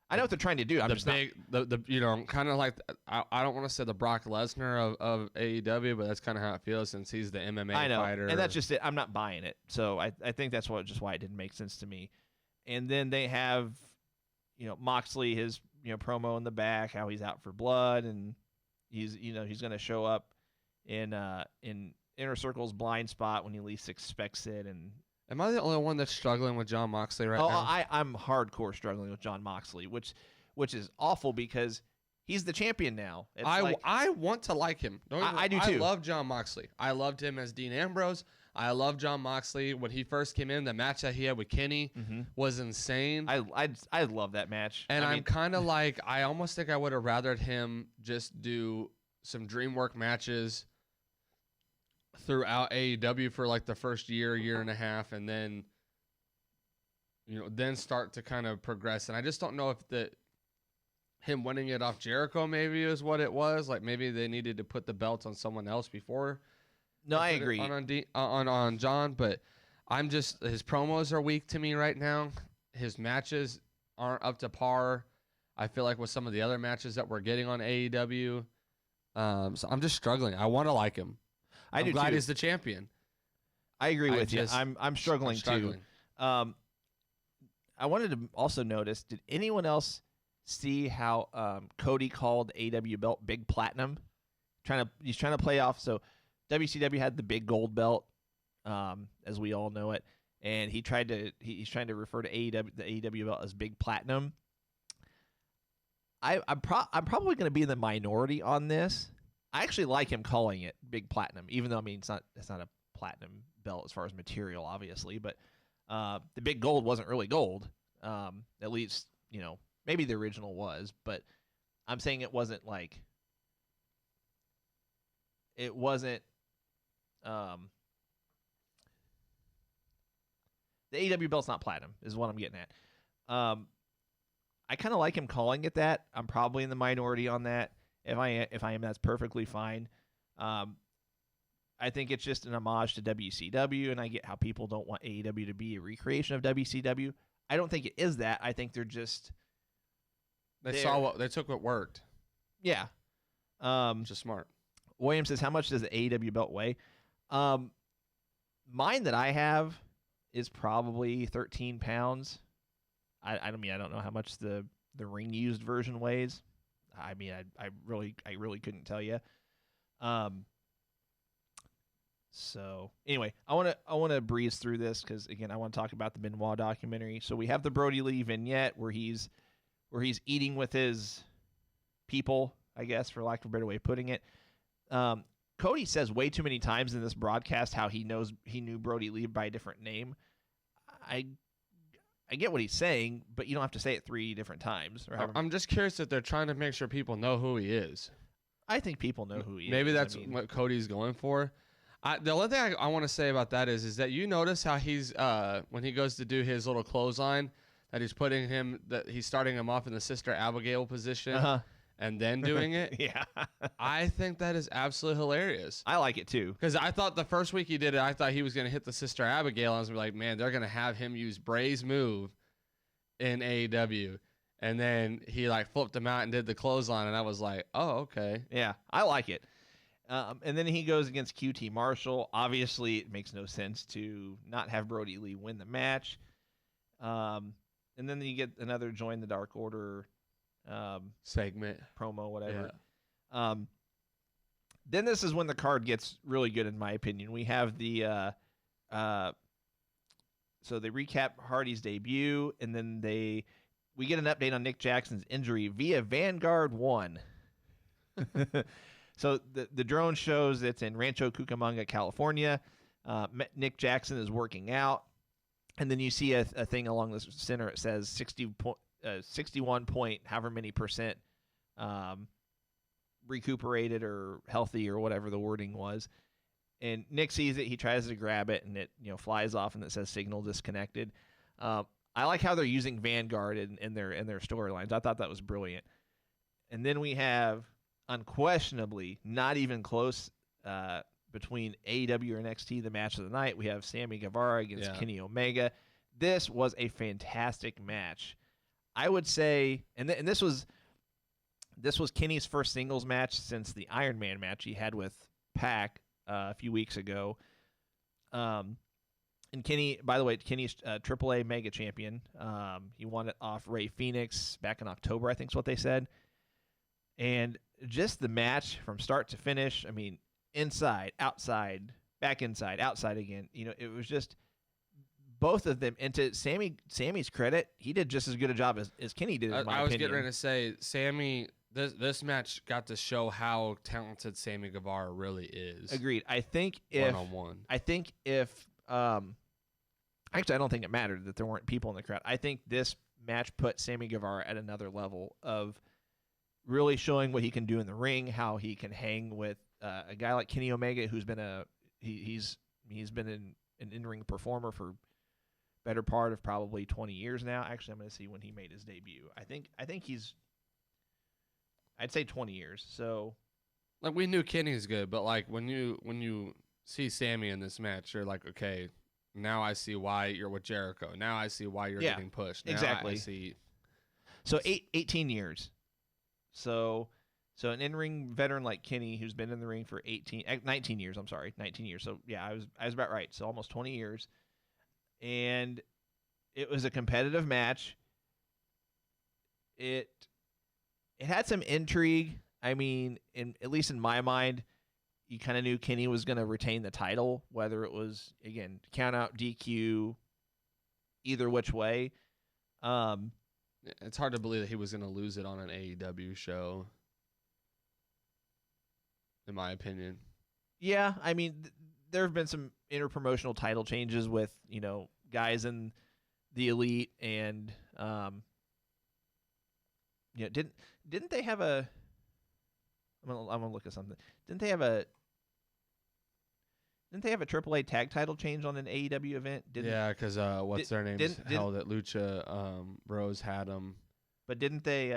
I know what they're trying to do. I'm just big, the kind of like I don't want to say the Brock Lesnar of AEW, but that's kind of how it feels since he's the MMA fighter. And that's just it. I'm not buying it. So I think that's why it didn't make sense to me. And then they have, Moxley, his promo in the back, how he's out for blood, and he's going to show up in Inner Circle's blind spot when he least expects it. And am I the only one that's struggling with Jon Moxley right now? I'm hardcore struggling with Jon Moxley, which is awful because he's the champion now. I want to like him. I do too. I love Jon Moxley. I loved him as Dean Ambrose. I love Jon Moxley when he first came in. The match that he had with Kenny was insane. I love that match. And I'm kind of like, I almost think I would have rathered him just do some DreamWorks matches throughout AEW for like the first year and a half, and then then start to kind of progress. And I just don't know if him winning it off Jericho maybe is what it was. Like maybe they needed to put the belt on someone else before. No, I agree on John, but I'm just, his promos are weak to me right now. His matches aren't up to par, I feel like, with some of the other matches that we're getting on AEW. So I'm just struggling. I want to like him. I'm glad he's the champion. I agree with you. I'm struggling too. I wanted to also notice, did anyone else see how Cody called AEW belt Big Platinum? He's trying to play off. So WCW had the big gold belt, as we all know it, and he's trying to refer to AEW, the AEW belt, as Big Platinum. I'm probably going to be in the minority on this. I actually like him calling it Big Platinum, even though it's not a platinum belt as far as material, obviously. But the big gold wasn't really gold. At least maybe the original was, but I'm saying it wasn't like it wasn't. The AEW belt's not platinum, is what I'm getting at. I kind of like him calling it that. I'm probably in the minority on that. If I am, that's perfectly fine. I think it's just an homage to WCW, and I get how people don't want AEW to be a recreation of WCW. I don't think it is that. I think they're just they took what worked. Yeah, which is smart. William says, "How much does the AEW belt weigh?" Mine that I have is probably 13 pounds. I mean, I don't know how much the ring used version weighs. I mean, I really couldn't tell you. So anyway, I want to breeze through this because again, I want to talk about the Benoit documentary. So we have the Brody Lee vignette where he's eating with his people, I guess, for lack of a better way of putting it. Cody says way too many times in this broadcast how he knew Brody Lee by a different name. I get what he's saying, but you don't have to say it 3 different times. I'm just curious if they're trying to make sure people know who he is. I think people know who he is. Maybe that's what Cody's going for. The only thing I want to say about that is that you notice how he's when he goes to do his little clothesline that he's starting him off in the Sister Abigail position and then doing it. Yeah. I think that is absolutely hilarious. I like it too. Because I thought the first week he did it, I thought he was going to hit the Sister Abigail. I was like, man, they're going to have him use Bray's move in AEW. And then he like flipped him out and did the clothesline, and I was like, oh, okay. Yeah, I like it. And then he goes against QT Marshall. Obviously, it makes no sense to not have Brody Lee win the match. And then you get another Join the Dark Order segment, promo, whatever. Yeah. Then this is when the card gets really good, in my opinion. We have the so they recap Hardy's debut, and then we get an update on Nick Jackson's injury via Vanguard 1. So the drone shows it's in Rancho Cucamonga, California. Nick Jackson is working out. And then you see a thing along the center. It says 61 point, however many percent recuperated or healthy or whatever the wording was. And Nick sees it. He tries to grab it, and it flies off, and it says signal disconnected. I like how they're using Vanguard in their storylines. I thought that was brilliant. And then we have, unquestionably, not even close between AEW or NXT, the match of the night. We have Sammy Guevara against Kenny Omega. This was a fantastic match. I would say, and this was Kenny's first singles match since the Iron Man match he had with Pac a few weeks ago. And Kenny, by the way, Kenny's AAA Mega Champion. He won it off Rey Fenix back in October, I think is what they said. And just the match from start to finish, I mean, inside, outside, back inside, outside again. It was just both of them. And to Sammy's credit, he did just as good a job as Kenny did, in my I was opinion. getting ready to say, Sammy, this match got to show how talented Sammy Guevara really is. Agreed. I think if one-on-one. Actually, I don't think it mattered that there weren't people in the crowd. I think this match put Sammy Guevara at another level of really showing what he can do in the ring, how he can hang with a guy like Kenny Omega, who's been he's been an in-ring performer for better part of probably 20 years now. Actually, I'm going to see when he made his debut. I think I'd say 20 years. So, like, we knew Kenny's good, but like when you see Sammy in this match, you're like, okay, now I see why you're with Jericho. Now I see why you're getting pushed. Now exactly. I see. So 18 years. So an in-ring veteran like Kenny, who's been in the ring for 19 years. I'm sorry, 19 years. So yeah, I was about right. So almost 20 years, and it was a competitive match. It had some intrigue. I mean, at least in my mind, you kind of knew Kenny was going to retain the title, whether it was, again, count out, DQ, either which way. It's hard to believe that he was going to lose it on an AEW show, in my opinion. Yeah, I mean, there have been some interpromotional title changes with, guys in the Elite, and didn't they have a? I'm gonna look at something. Didn't they have a AAA tag title change on an AEW event? Yeah, because their names held it. Lucha Bros had them. But didn't they?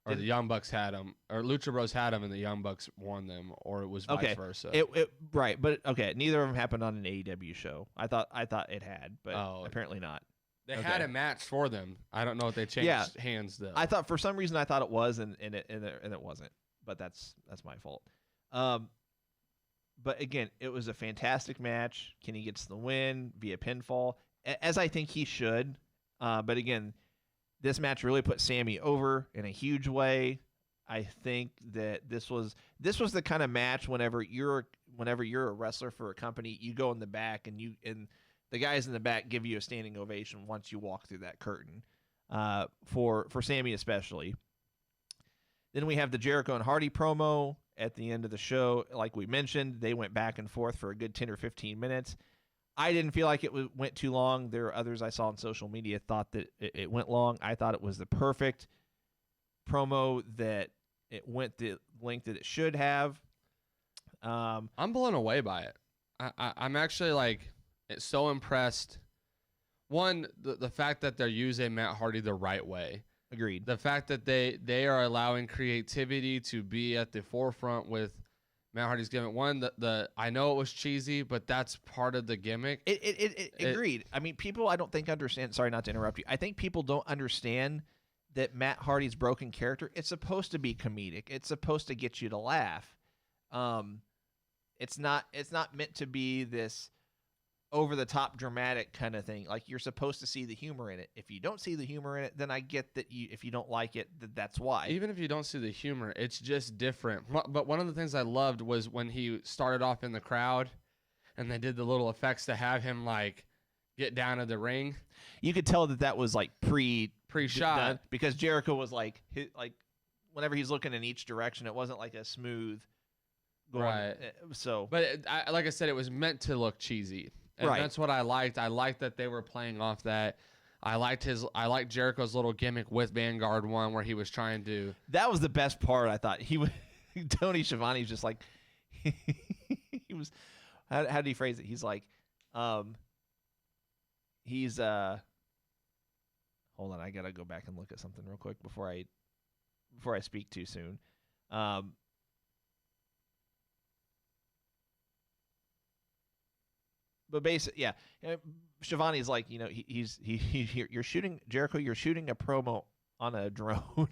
Or the Young Bucks had them, or Lucha Bros had them, and the Young Bucks won them, or it was vice versa. Right, but okay, neither of them happened on an AEW show. I thought it had, but apparently not. They had a match for them. I don't know if they changed hands though. I thought for some reason it was, and it wasn't. But that's my fault. But again, it was a fantastic match. Kenny gets the win via pinfall. as I think he should. But again, this match really put Sammy over in a huge way. I think that this was the kind of match whenever you're a wrestler for a company, you go in the back and the guys in the back give you a standing ovation once you walk through that curtain. For Sammy especially. Then we have the Jericho and Hardy promo at the end of the show. Like we mentioned, they went back and forth for a good 10 or 15 minutes. I didn't feel like it went too long. There are others I saw on social media thought that it went long. I thought it was the perfect promo, that it went the length that it should have. I'm blown away by it. I'm actually like so impressed. One, the fact that they're using Matt Hardy the right way. Agreed. The fact that they are allowing creativity to be at the forefront with Matt Hardy's gimmick. One, I know it was cheesy, but that's part of the gimmick. Agreed. I mean, people I don't think understand. Sorry, not to interrupt you. I think people don't understand that Matt Hardy's broken character, it's supposed to be comedic. It's supposed to get you to laugh. It's not meant to be this over the top dramatic kind of thing. Like, you're supposed to see the humor in it. If you don't see the humor in it, then I get that if you don't like it, that's why. Even if you don't see the humor, it's just different. But one of the things I loved was when he started off in the crowd and they did the little effects to have him like get down to the ring. You could tell that was like pre-shot, because Jericho was like whenever he's looking in each direction, it wasn't like a smooth going. Right. So, but like I said, it was meant to look cheesy. And right. That's what I liked. I liked that they were playing off that. I liked Jericho's little gimmick with Vanguard one where he was trying to. That was the best part. I thought Tony Schiavone was just like, he was. How did he phrase it? He's like, he's hold on, I gotta go back and look at something real quick before I speak too soon. But basically, yeah, Schiavone's like, you're shooting Jericho. You're shooting a promo on a drone.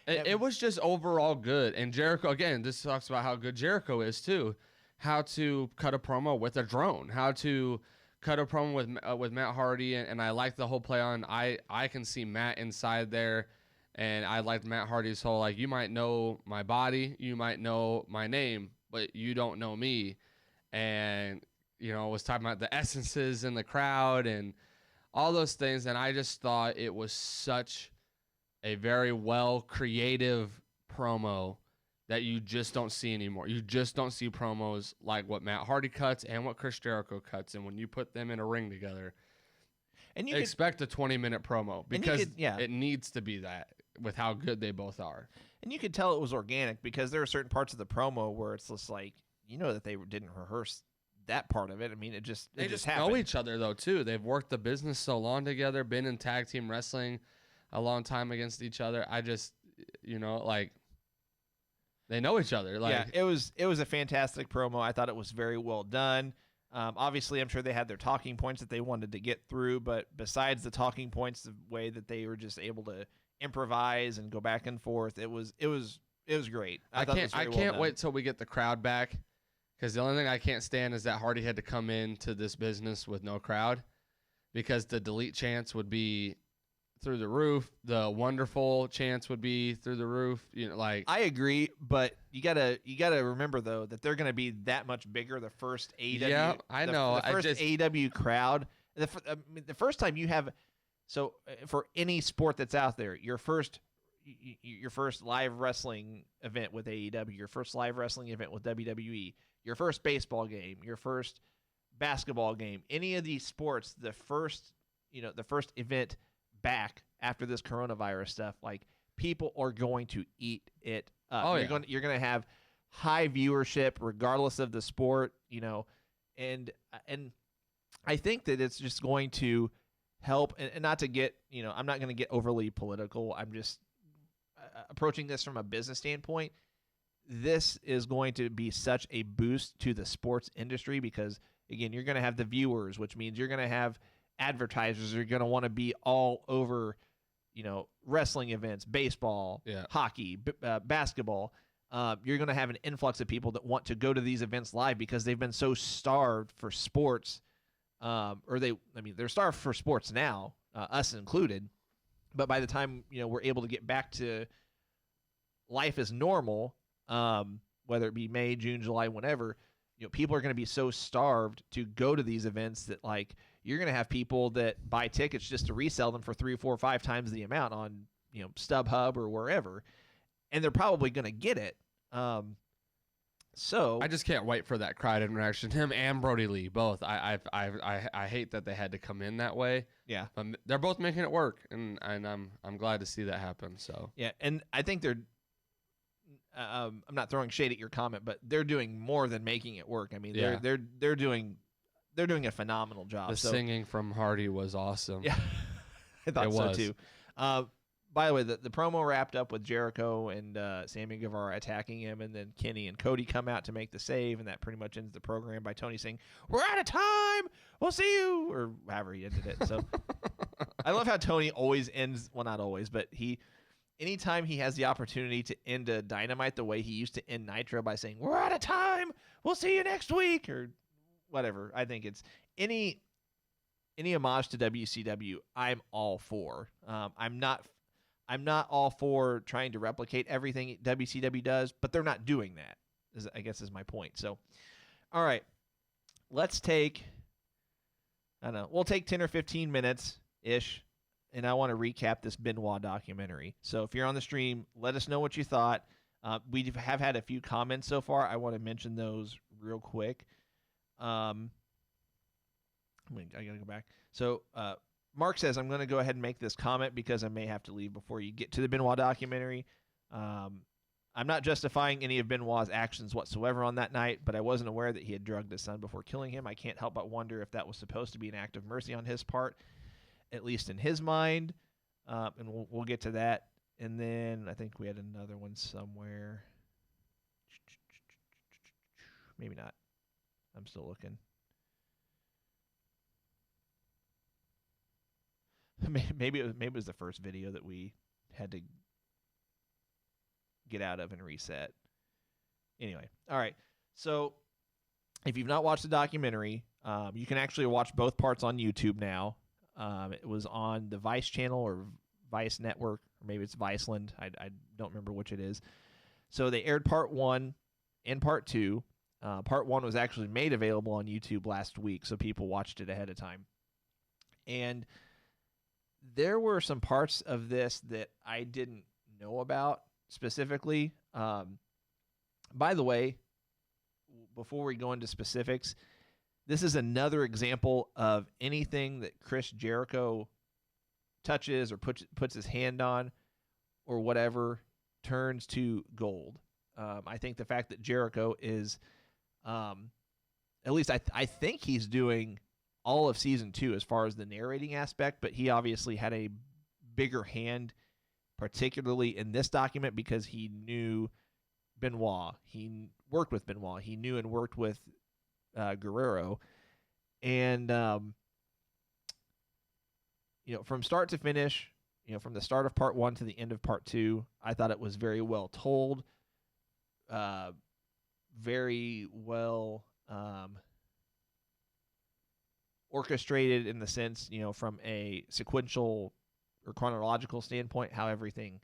It was just overall good. And Jericho, again, this talks about how good Jericho is too. How to cut a promo with a drone. How to cut a promo with Matt Hardy. And I like the whole play on. I can see Matt inside there. And I liked Matt Hardy's whole, like, you might know my body, you might know my name, but you don't know me. And was talking about the essences in the crowd and all those things. And I just thought it was such a very well creative promo that you just don't see anymore. You just don't see promos like what Matt Hardy cuts and what Chris Jericho cuts. And when you put them in a ring together, and you expect a 20-minute promo, because it needs to be that with how good they both are. And you could tell it was organic, because there are certain parts of the promo where it's just like, that they didn't rehearse that part of it. I mean, they just happened. Know each other though too. They've worked the business so long together, been in tag team wrestling a long time against each other. I just, like, they know each other. Like, yeah, it was a fantastic promo. I thought it was very well done. Obviously, I'm sure they had their talking points that they wanted to get through, but besides the talking points, the way that they were just able to improvise and go back and forth, it was great. I can't wait till we get the crowd back. Because the only thing I can't stand is that Hardy had to come into this business with no crowd, because the delete chance would be through the roof. The wonderful chance would be through the roof. I agree, but you gotta remember though that they're gonna be that much bigger. The first AEW, yeah, I know. The first AEW crowd. The first time you have, so for any sport that's out there, your first live wrestling event with AEW, your first live wrestling event with WWE. Your first baseball game, your first basketball game, any of these sports, the first event back after this coronavirus stuff, like, people are going to eat it up. Oh, you're going to have high viewership regardless of the sport, and I think that it's just going to help, and not to get, I'm not going to get overly political. I'm just approaching this from a business standpoint. This is going to be such a boost to the sports industry, because, again, you're going to have the viewers, which means you're going to have advertisers who are going to want to be all over, wrestling events, baseball, hockey, basketball. You're going to have an influx of people that want to go to these events live because they've been so starved for sports or they're starved for sports now, us included. But by the time we're able to get back to life as normal, whether it be May, June, July, whenever, people are going to be so starved to go to these events that like you're going to have people that buy tickets just to resell them for 3, 4, 5 times the amount on StubHub or wherever, and they're probably going to get it. So I just can't wait for that crowd interaction. Him and Brody Lee, both. I hate that they had to come in that way. Yeah, they're both making it work, and I'm glad to see that happen. So yeah, and I think they're. I'm not throwing shade at your comment, but they're doing more than making it work. I mean, they're doing a phenomenal job. The singing from Hardy was awesome. Yeah, I thought so too. By the way, the promo wrapped up with Jericho and Sammy Guevara attacking him, and then Kenny and Cody come out to make the save, and that pretty much ends the program by Tony saying, "We're out of time. We'll see you," or however he ended it. So I love how Tony always ends. Well, not always, but anytime he has the opportunity to end a Dynamite the way he used to end Nitro by saying, "We're out of time. We'll see you next week," or whatever. I think it's any homage to WCW, I'm all for. I'm not all for trying to replicate everything WCW does, but they're not doing that, I guess is my point. So, all right, let's take, we'll take 10 or 15 minutes-ish, and I want to recap this Benoit documentary. So if you're on the stream, let us know what you thought. We have had a few comments so far. I want to mention those real quick. I got to go back. So, Mark says, I'm going to go ahead and make this comment because I may have to leave before you get to the Benoit documentary. I'm not justifying any of Benoit's actions whatsoever on that night, but I wasn't aware that he had drugged his son before killing him. I can't help but wonder if that was supposed to be an act of mercy on his part, at least in his mind. And we'll get to that. And then I think we had another one somewhere. Maybe not. I'm still looking. Maybe it was the first video that we had to get out of and reset. Anyway, all right. So if you've not watched the documentary, you can actually watch both parts on YouTube now. It was on the Vice channel or Vice Network, or maybe it's Viceland. I don't remember which it is. So they aired part 1 and part 2. Part 1 was actually made available on YouTube last week, so people watched it ahead of time. And there were some parts of this that I didn't know about specifically. By the way, before we go into specifics, this is another example of anything that Chris Jericho touches or puts his hand on or whatever turns to gold. I think the fact that Jericho is, at least I think he's doing all of season 2 as far as the narrating aspect, but he obviously had a bigger hand, particularly in this document, because he knew Benoit. He worked with Benoit. He knew and worked with Guerrero. And, from start to finish, from the start of part 1 to the end of part 2, I thought it was very well told, very well orchestrated in the sense, from a sequential or chronological standpoint, how everything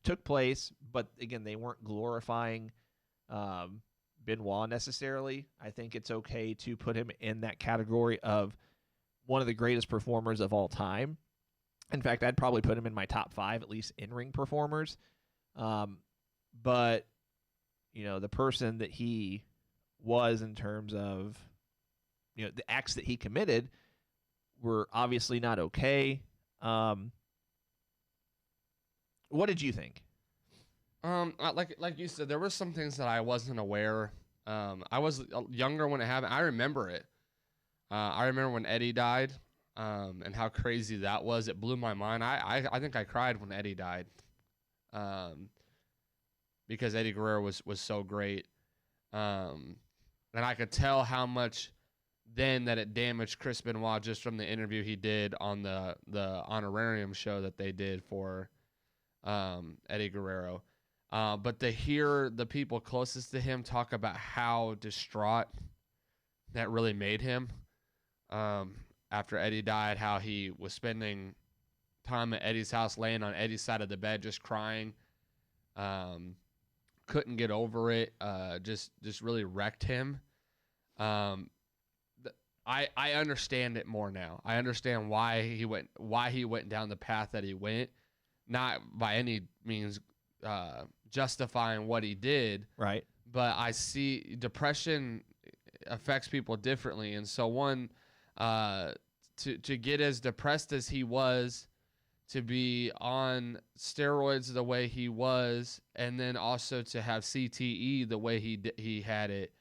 took place. But again, they weren't glorifying Benoit necessarily. I think it's okay to put him in that category of one of the greatest performers of all time. In fact, I'd probably put him in my top 5, at least in-ring performers. But, the person that he was in terms of, the acts that he committed were obviously not okay. What did you think? Like you said, there were some things that I wasn't aware. I was younger when it happened. I remember it. I remember when Eddie died, and how crazy that was. It blew my mind. I think I cried when Eddie died, because Eddie Guerrero was so great, and I could tell how much then that it damaged Chris Benoit just from the interview he did on the honorarium show that they did for Eddie Guerrero. But to hear the people closest to him talk about how distraught that really made him, after Eddie died, how he was spending time at Eddie's house, laying on Eddie's side of the bed, just crying. Couldn't get over it. Just really wrecked him. I understand it more now. I understand why he went down the path that he went. Not by any means justifying what he did. Right. But I see depression affects people differently, and so to get as depressed as he was, to be on steroids the way he was, and then also to have CTE the way he had it,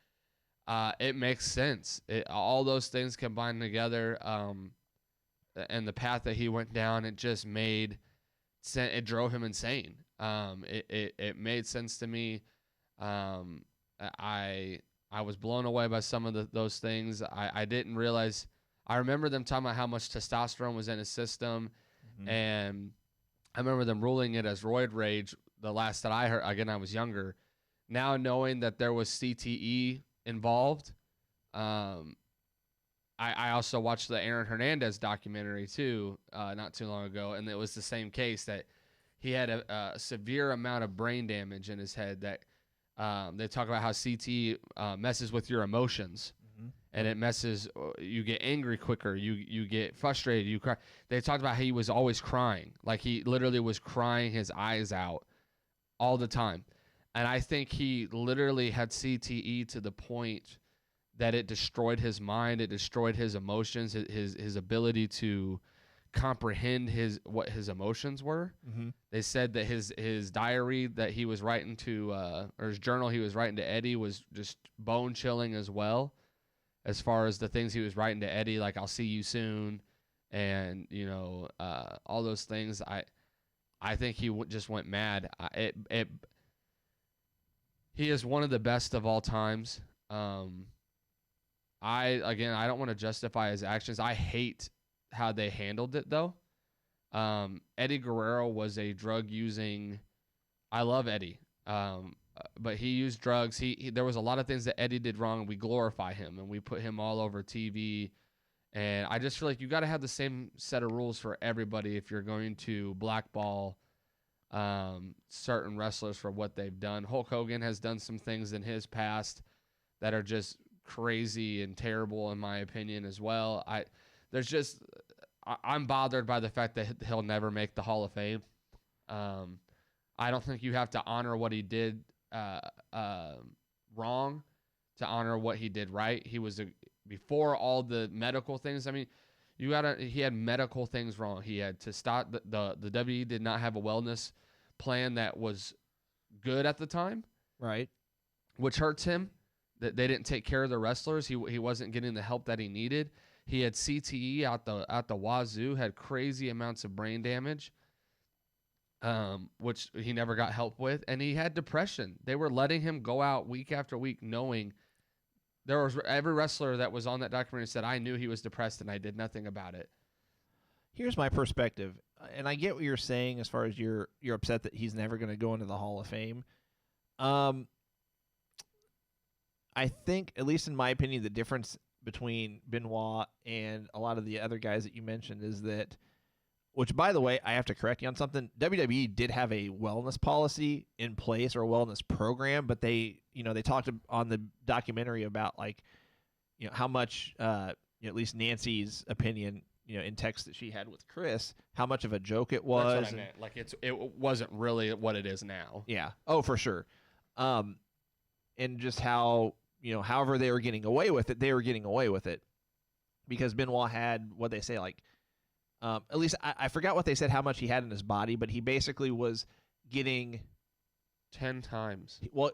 it makes sense. All those things combined together, and the path that he went down, it just it drove him insane. It made sense to me. I was blown away by some of those things. I didn't realize. I remember them talking about how much testosterone was in his system, and I remember them ruling it as roid rage. The last that I heard, again, I was younger. Now knowing that there was CTE involved, I also watched the Aaron Hernandez documentary too, not too long ago, and it was the same case that he had a severe amount of brain damage in his head that they talk about how CTE messes with your emotions. And it messes. You get angry quicker. You get frustrated. You cry. They talked about how he was always crying, like he literally was crying his eyes out all the time. And I think he literally had CTE to the point that it destroyed his mind. It destroyed his emotions. His ability to comprehend what his emotions were. They said that his diary that he was writing to, or his journal he was writing to Eddie, was just bone chilling as well. As far as the things he was writing to Eddie, like "I'll see you soon," and all those things, I think he just went mad. He is one of the best of all times. I don't want to justify his actions. I hate how they handled it though. Eddie Guerrero was a drug using. I love Eddie. But he used drugs. There was a lot of things that Eddie did wrong. We glorify him and we put him all over TV. And I just feel like you got to have the same set of rules for everybody if you're going to blackball certain wrestlers for what they've done. Hulk Hogan has done some things in his past that are just crazy and terrible in my opinion as well. I'm bothered by the fact that he'll never make the Hall of Fame. I don't think you have to honor what he did wrong to honor what he did right. He was before all the medical things. I mean, he had medical things wrong. He had to stop the WWE did not have a wellness plan that was good at the time, right? Which hurts him. That they didn't take care of the wrestlers. He wasn't getting the help that he needed. He had CTE out the wazoo. Had crazy amounts of brain damage. Which he never got help with, and he had depression. They were letting him go out week after week knowing there was every wrestler that was on that documentary said, I knew he was depressed and I did nothing about it. Here's my perspective, and I get what you're saying as far as you're upset that he's never going to go into the Hall of Fame. I think, at least in my opinion, the difference between Benoit and a lot of the other guys that you mentioned is that, which, by the way, I have to correct you on something. WWE did have a wellness policy in place, or a wellness program, but they talked on the documentary about how much, at least Nancy's opinion, in text that she had with Chris, how much of a joke it was. That's what I meant. Like it wasn't really what it is now. Yeah. Oh, for sure. And just how however they were getting away with it, because Benoit had what they say at least I forgot what they said, how much he had in his body, but he basically was getting 10 times. Well,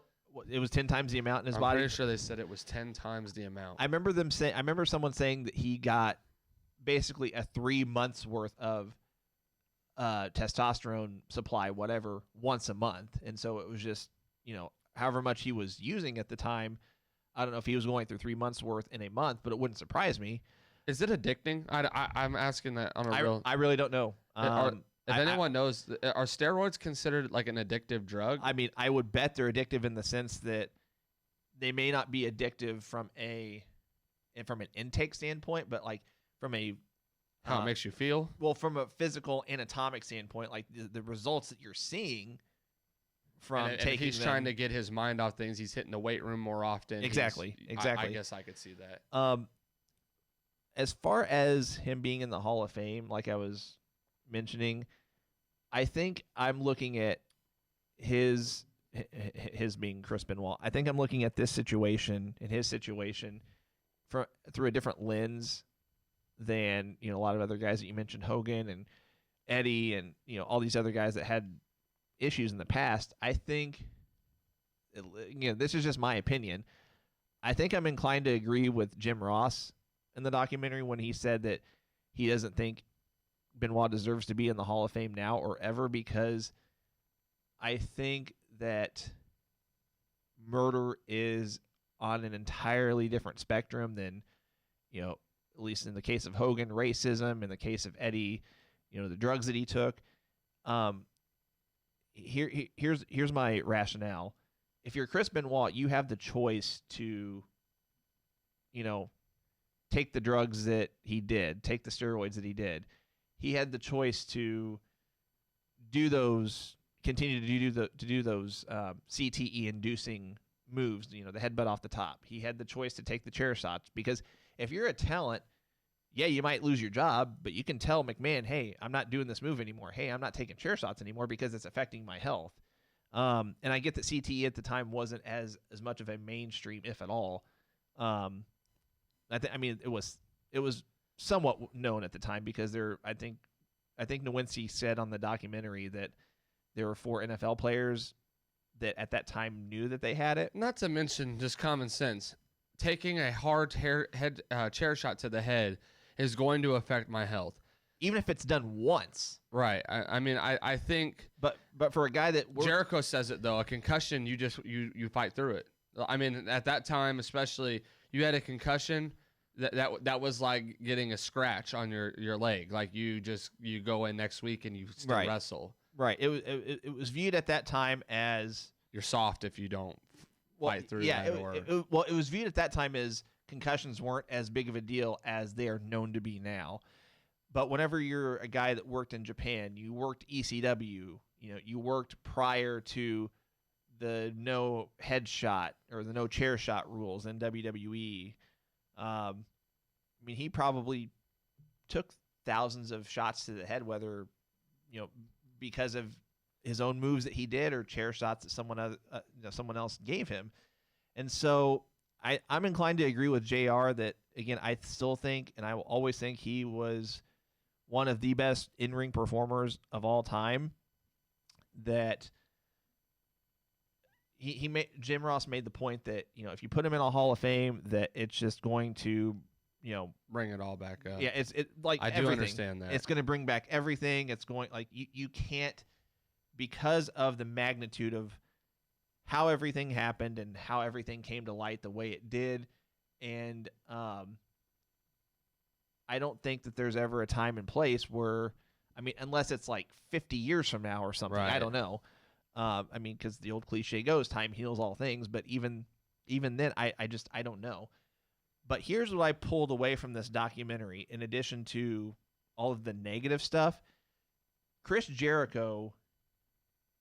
it was 10 times the amount in his body. I'm pretty sure they said it was 10 times the amount. I remember someone saying that he got basically a 3 months worth of testosterone supply, whatever, once a month. And so it was just, however much he was using at the time. I don't know if he was going through 3 months worth in a month, but it wouldn't surprise me. Is it addicting? I'm asking that on a real. I really don't know. If anyone knows, are steroids considered like an addictive drug? I mean, I would bet they're addictive in the sense that they may not be addictive from a and from an intake standpoint, but like from a How it makes you feel? well, from a physical anatomic standpoint, like the results that you're seeing from And taking he's them, trying to get his mind off things. He's hitting the weight room more often. Exactly. I guess I could see that. As far as him being in the Hall of Fame, like I was mentioning, I think I'm looking at his being Chris Benoit. I think I'm looking at this situation and his situation through a different lens than a lot of other guys that you mentioned, Hogan and Eddie, and all these other guys that had issues in the past. I think, this is just my opinion. I think I'm inclined to agree with Jim Ross in the documentary when he said that he doesn't think Benoit deserves to be in the Hall of Fame now or ever, because I think that murder is on an entirely different spectrum than, at least in the case of Hogan, racism, in the case of Eddie, the drugs that he took. Here's my rationale. If you're Chris Benoit, you have the choice to, take the drugs that he did, take the steroids that he did. He had the choice to continue to do those CTE inducing moves, the headbutt off the top. He had the choice to take the chair shots, because if you're a talent, yeah, you might lose your job, but you can tell McMahon, hey, I'm not doing this move anymore. Hey, I'm not taking chair shots anymore because it's affecting my health. And I get that CTE at the time wasn't as much of a mainstream, if at all. It was somewhat known at the time, because I think Nowinski said on the documentary that there were 4 NFL players that at that time knew that they had it. Not to mention just common sense. Taking a hard chair shot to the head is going to affect my health, even if it's done once. Right. I think. But for a guy that Jericho says it though, a concussion, you fight through it. I mean, at that time, especially, you had a concussion. That was like getting a scratch on your leg. Like you go in next week and you still wrestle. Right. It was viewed at that time as you're soft if you don't fight through that. It was viewed at that time as concussions weren't as big of a deal as they are known to be now. But whenever you're a guy that worked in Japan, you worked ECW, you worked prior to the no headshot or the no chair shot rules in WWE. He probably took thousands of shots to the head, whether, because of his own moves that he did or chair shots that someone else gave him. And so I'm inclined to agree with JR that, again, I still think, and I will always think, he was one of the best in-ring performers of all time. That Jim Ross made the point that, if you put him in a Hall of Fame, that it's just going to, bring it all back up. Yeah, I do understand that. It's going to bring back everything. It's going, like, you can't, because of the magnitude of how everything happened and how everything came to light the way it did. And I don't think that there's ever a time and place where, unless it's like 50 years from now or something, right. I don't know. Because the old cliche goes, time heals all things. But even then, I don't know. But here's what I pulled away from this documentary, in addition to all of the negative stuff. Chris Jericho,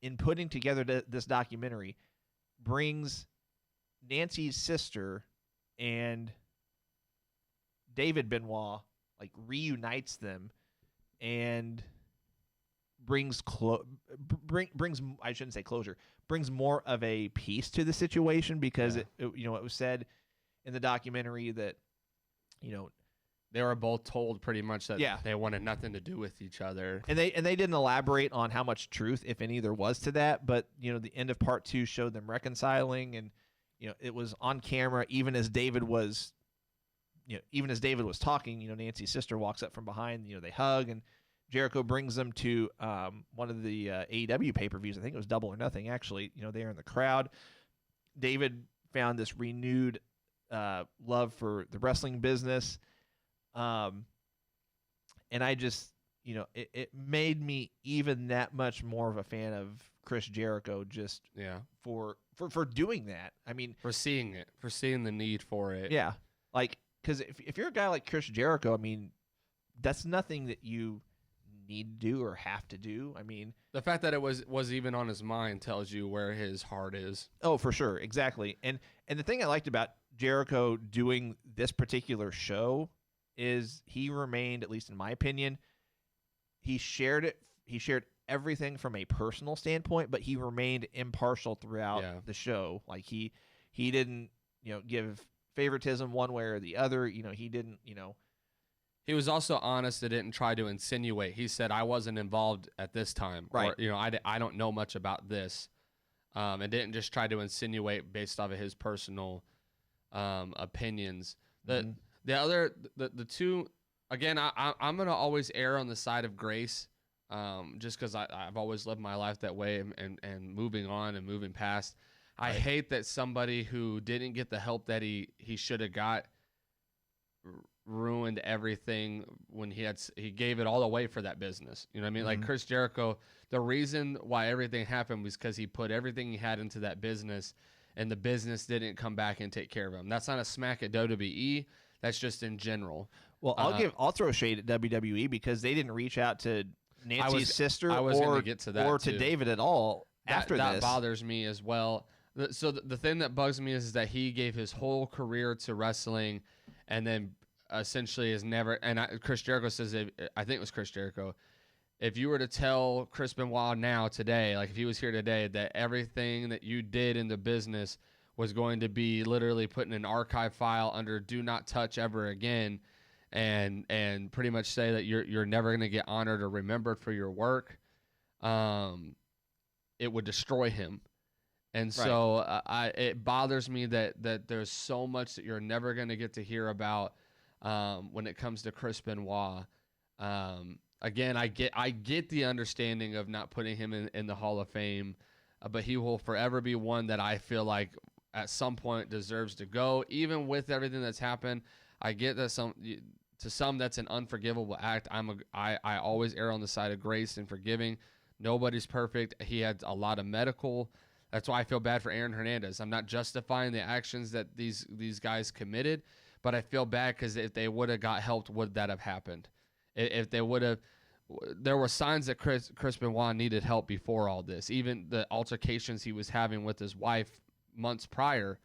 in putting together this documentary, brings Nancy's sister and David Benoit, like, reunites them and brings I shouldn't say closure, brings more of a peace to the situation, because it was said in the documentary that they were both told pretty much that they wanted nothing to do with each other, and they didn't elaborate on how much truth, if any, there was to that. But the end of part 2 showed them reconciling, and it was on camera. Even as David was talking, Nancy's sister walks up from behind. They hug, and Jericho brings them to one of the AEW pay-per-views. I think it was Double or Nothing, actually. They're in the crowd. David found this renewed love for the wrestling business. And I just, it made me even that much more of a fan of Chris Jericho, just for doing that. For seeing the need for it. Yeah. Like, because if you're a guy like Chris Jericho, I mean, that's nothing that you need to do or have to do. I mean, The fact that it was even on his mind tells you where his heart is. oh, for sure, exactly. And the thing I liked about Jericho doing this particular show is he remained, at least in my opinion, he shared it. He shared everything from a personal standpoint, but he remained impartial throughout Yeah. the show. Like he didn't, give favoritism one way or the other. He didn't, He was also honest and didn't try to insinuate. He said, I wasn't involved at this time. Right. Or, I don't know much about this. And didn't just try to insinuate based off of his personal opinions. Mhm. The two, again, I'm going to always err on the side of grace just because I've always lived my life that way and moving on and moving past. I Right. hate that somebody who didn't get the help that he should have got ruined everything when he gave it all away for that business. You know what I mean? Like Mhm. Chris Jericho, the reason why everything happened was because he put everything he had into that business, and the business didn't come back and take care of him. That's not a smack at WWE. That's just in general. Well, I'll throw shade at WWE because they didn't reach out to Nancy's sister I was or gonna get to that or to too. David at all after that this. bothers me as well. So the thing that bugs me is that he gave his whole career to wrestling, and then essentially is never. And Chris Jericho says, I think it was Chris Jericho. If you were to tell Chris Benoit now today, like if he was here today, that everything that you did in the business was going to be literally put in an archive file under "Do Not Touch" ever again, and pretty much say that you're never going to get honored or remembered for your work, it would destroy him. And so it bothers me that there's so much that you're never going to get to hear about when it comes to Chris Benoit. Again, I get the understanding of not putting him in the Hall of Fame, but he will forever be one that I feel like at some point deserves to go, even with everything that's happened. I get that to some that's an unforgivable act. I always err on the side of grace and forgiving. Nobody's perfect. He had a lot of medical. That's why I feel bad for Aaron Hernandez. I'm not justifying the actions that these guys committed, but I feel bad because if they would have got helped, would that have happened? If they would have, there were signs that Chris Benoit needed help before all this. Even the altercations he was having with his wife months prior,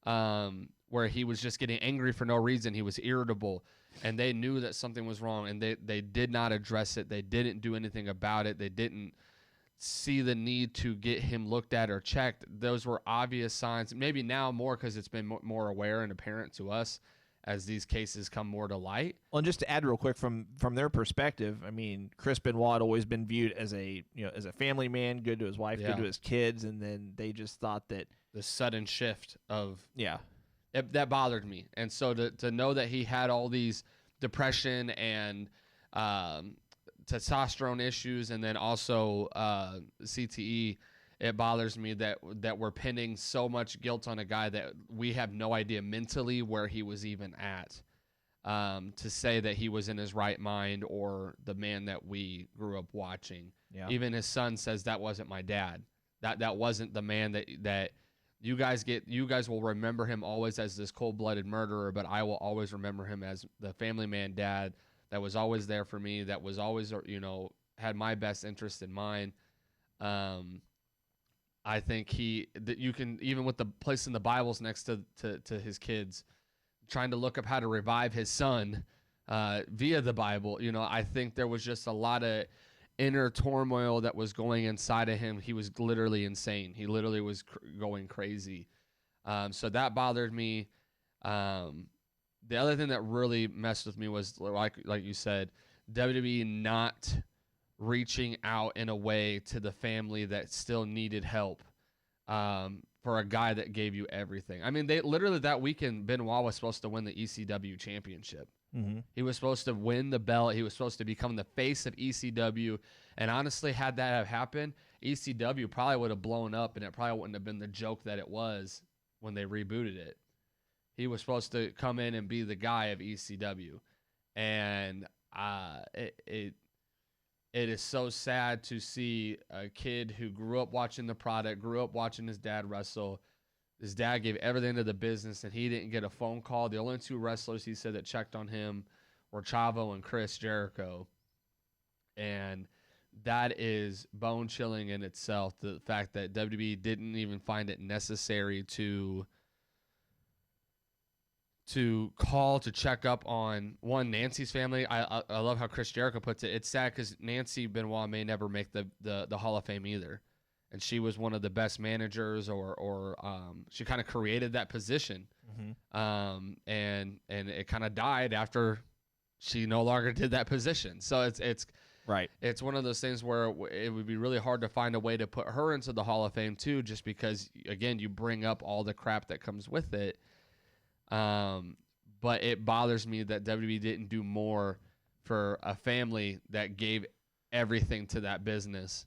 where he was just getting angry for no reason. He was irritable, and they knew that something was wrong, and they did not address it. They didn't do anything about it. They didn't see the need to get him looked at or checked. Those were obvious signs. Maybe now more because it's been more aware and apparent to us as these cases come more to light. Well, and just to add real quick from their perspective, I mean, Chris Benoit had always been viewed as a family man, good to his wife, Yeah. good to his kids, and then they just thought that The sudden shift of yeah, that bothered me. And so to know that he had all these depression and testosterone issues, and then also CTE, it bothers me that we're pinning so much guilt on a guy that we have no idea mentally where he was even at, to say that he was in his right mind or the man that we grew up watching. yeah. Even his son says that wasn't my dad. That wasn't the man that you guys will remember him always as this cold-blooded murderer, but I will always remember him as the family man dad that was always there for me, that was always, had my best interest in mind. I think that you can, even with the place in the Bibles next to his kids, trying to look up how to revive his son via the Bible, I think there was just a lot of inner turmoil that was going inside of him. He was literally insane. He literally was going crazy. So that bothered me. The other thing that really messed with me was, like you said, WWE not reaching out in a way to the family that still needed help for a guy that gave you everything. I mean, they literally that weekend, Benoit was supposed to win the ECW championship. Mm-hmm. He was supposed to win the belt. He was supposed to become the face of ECW. And honestly, had that have happened, ECW probably would have blown up, and it probably wouldn't have been the joke that it was when they rebooted it. He was supposed to come in and be the guy of ECW. And it is so sad to see a kid who grew up watching the product, grew up watching his dad wrestle, His dad gave everything to the business, and he didn't get a phone call. The only 2 wrestlers he said that checked on him were Chavo and Chris Jericho. And that is bone-chilling in itself, the fact that WWE didn't even find it necessary to call to check up on, one, Nancy's family. I love how Chris Jericho puts it. It's sad because Nancy Benoit may never make the Hall of Fame either. And she was one of the best managers, or she kind of created that position. And it kind of died after she no longer did that position. So it's Right. It's one of those things where it would be really hard to find a way to put her into the Hall of Fame too, just because, again, you bring up all the crap that comes with it. But it bothers me that WWE didn't do more for a family that gave everything to that business.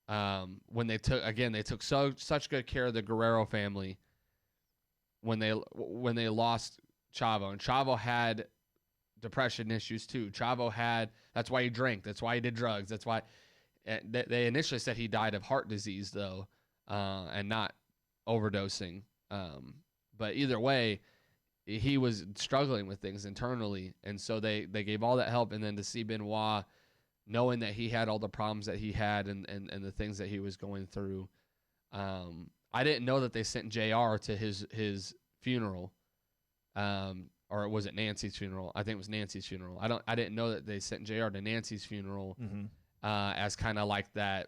When they took such good care of the Guerrero family when they lost Chavo, and Chavo had depression issues too. That's why he drank. That's why he did drugs. That's why they initially said he died of heart disease though, and not overdosing. But either way, he was struggling with things internally. And so they gave all that help. And then to see Benoit knowing that he had all the problems that he had and the things that he was going through. I didn't know that they sent JR to his funeral. Or was it Nancy's funeral? I think it was Nancy's funeral. I didn't know that they sent JR to Nancy's funeral as kind of like that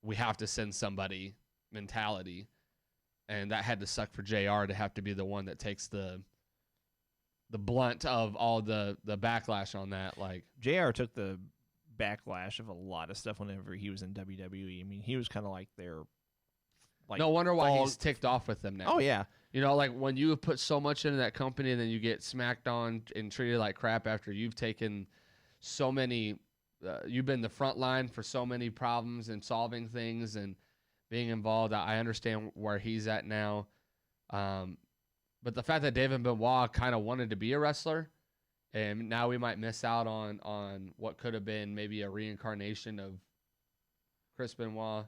we have to send somebody mentality. And that had to suck for JR to have to be the one that takes the blunt of all the backlash on that. Like, JR took the backlash of a lot of stuff whenever he was in WWE. I mean, he was kind of like their no wonder why he's ticked off with them now. Oh yeah. You know, like when you put so much into that company and then you get smacked on and treated like crap after you've taken so many, you've been the front line for so many problems and solving things and being involved. I understand where he's at now. But the fact that David Benoit kind of wanted to be a wrestler, and now we might miss out on what could have been maybe a reincarnation of Chris Benoit,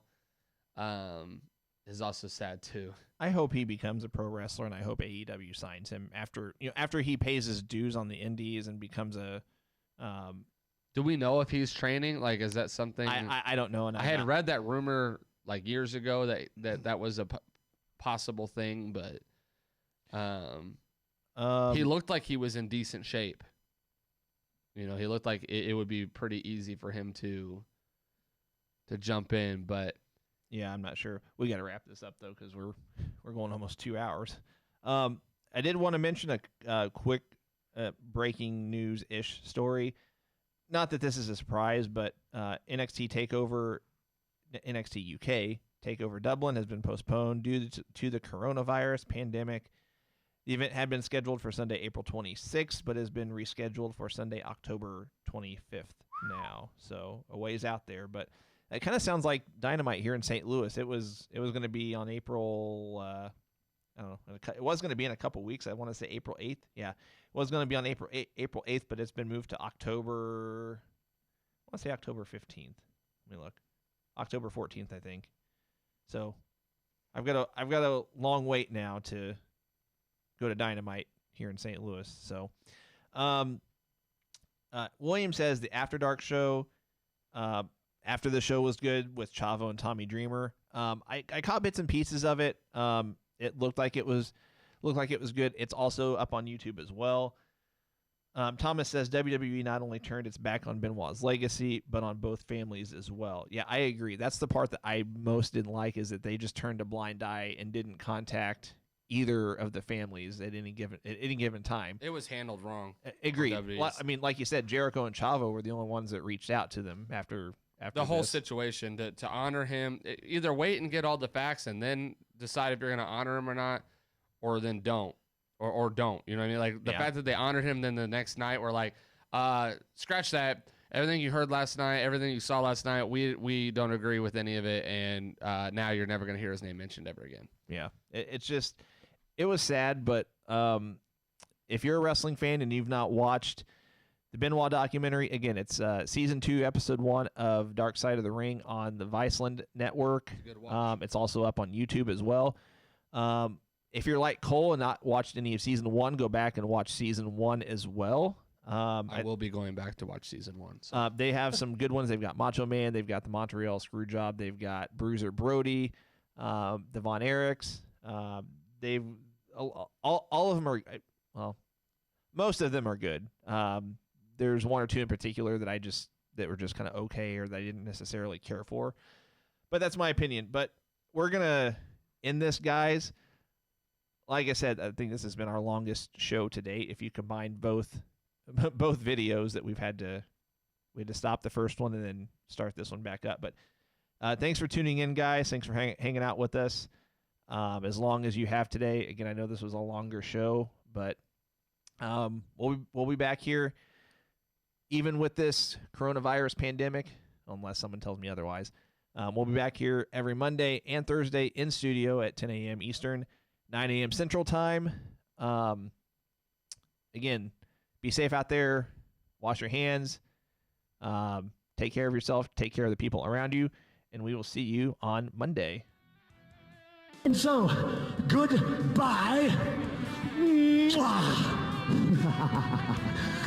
is also sad too. I hope he becomes a pro wrestler, and I hope AEW signs him after he pays his dues on the indies and becomes a. Do we know if he's training? Like, is that something? I don't know. And I had read that rumor like years ago that was a possible thing, but he looked like he was in decent shape. You know, he looked like it would be pretty easy for him to jump in, but. Yeah, I'm not sure. We got to wrap this up though, because we're going almost 2 hours. I did want to mention a quick breaking news-ish story. Not that this is a surprise, but NXT UK Takeover Dublin has been postponed due to the coronavirus pandemic. The event had been scheduled for Sunday, April 26th, but has been rescheduled for Sunday, October 25th now. So a ways out there, but. It kind of sounds like Dynamite here in St. Louis. It was going to be on April. I don't know. It was going to be in a couple weeks. I want to say April 8th. Yeah, it was going to be on April 8th, but it's been moved to October. I want to say October 15th. Let me look. October 14th, I think. So, I've got a long wait now to go to Dynamite here in St. Louis. So, William says the After Dark show. After the show was good with Chavo and Tommy Dreamer. I caught bits and pieces of it. It looked like it was good. It's also up on YouTube as well. Thomas says WWE not only turned its back on Benoit's legacy, but on both families as well. Yeah, I agree. That's the part that I most didn't like, is that they just turned a blind eye and didn't contact either of the families at any given time. It was handled wrong. Agreed. Well, I mean, like you said, Jericho and Chavo were the only ones that reached out to them after the whole situation to honor him. Either wait and get all the facts and then decide if you're going to honor him or not, or then don't, or don't. You know what I mean? Like the fact that they honored him, then the next night we're like, scratch that. Everything you heard last night, everything you saw last night, we don't agree with any of it, and now you're never going to hear his name mentioned ever again. Yeah, it was sad, but if you're a wrestling fan and you've not watched the Benoit documentary, again, it's season 2, episode 1 of Dark Side of the Ring on the Viceland network. It's a good watch. It's also up on YouTube as well. If you're like Cole and not watched any of season 1, go back and watch season 1 as well. I will be going back to watch season 1. So. They have some good ones. They've got Macho Man. They've got the Montreal Screwjob. They've got Bruiser Brody, the Von Erichs. They've all of them are, well, most of them are good. There's one or two in particular that were just kind of okay, or that I didn't necessarily care for. But that's my opinion. But we're going to end this, guys. Like I said, I think this has been our longest show to date. If you combine both videos that we had to stop the first one and then start this one back up. But thanks for tuning in, guys. Thanks for hanging out with us as long as you have today. Again, I know this was a longer show, but we'll be back here even with this coronavirus pandemic, unless someone tells me otherwise. We'll be back here every Monday and Thursday in studio at 10 a.m. Eastern, 9 a.m. Central Time. Again, be safe out there. Wash your hands. Take care of yourself. Take care of the people around you. And we will see you on Monday. And so, goodbye.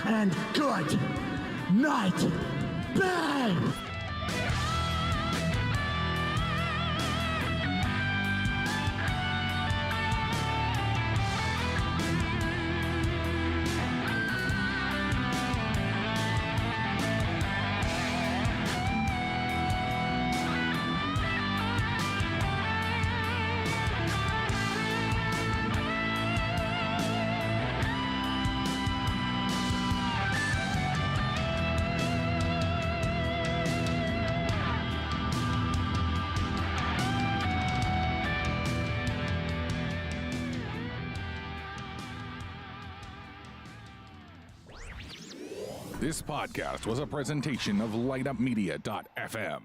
And good night. Bang! This podcast was a presentation of LightUpMedia.fm.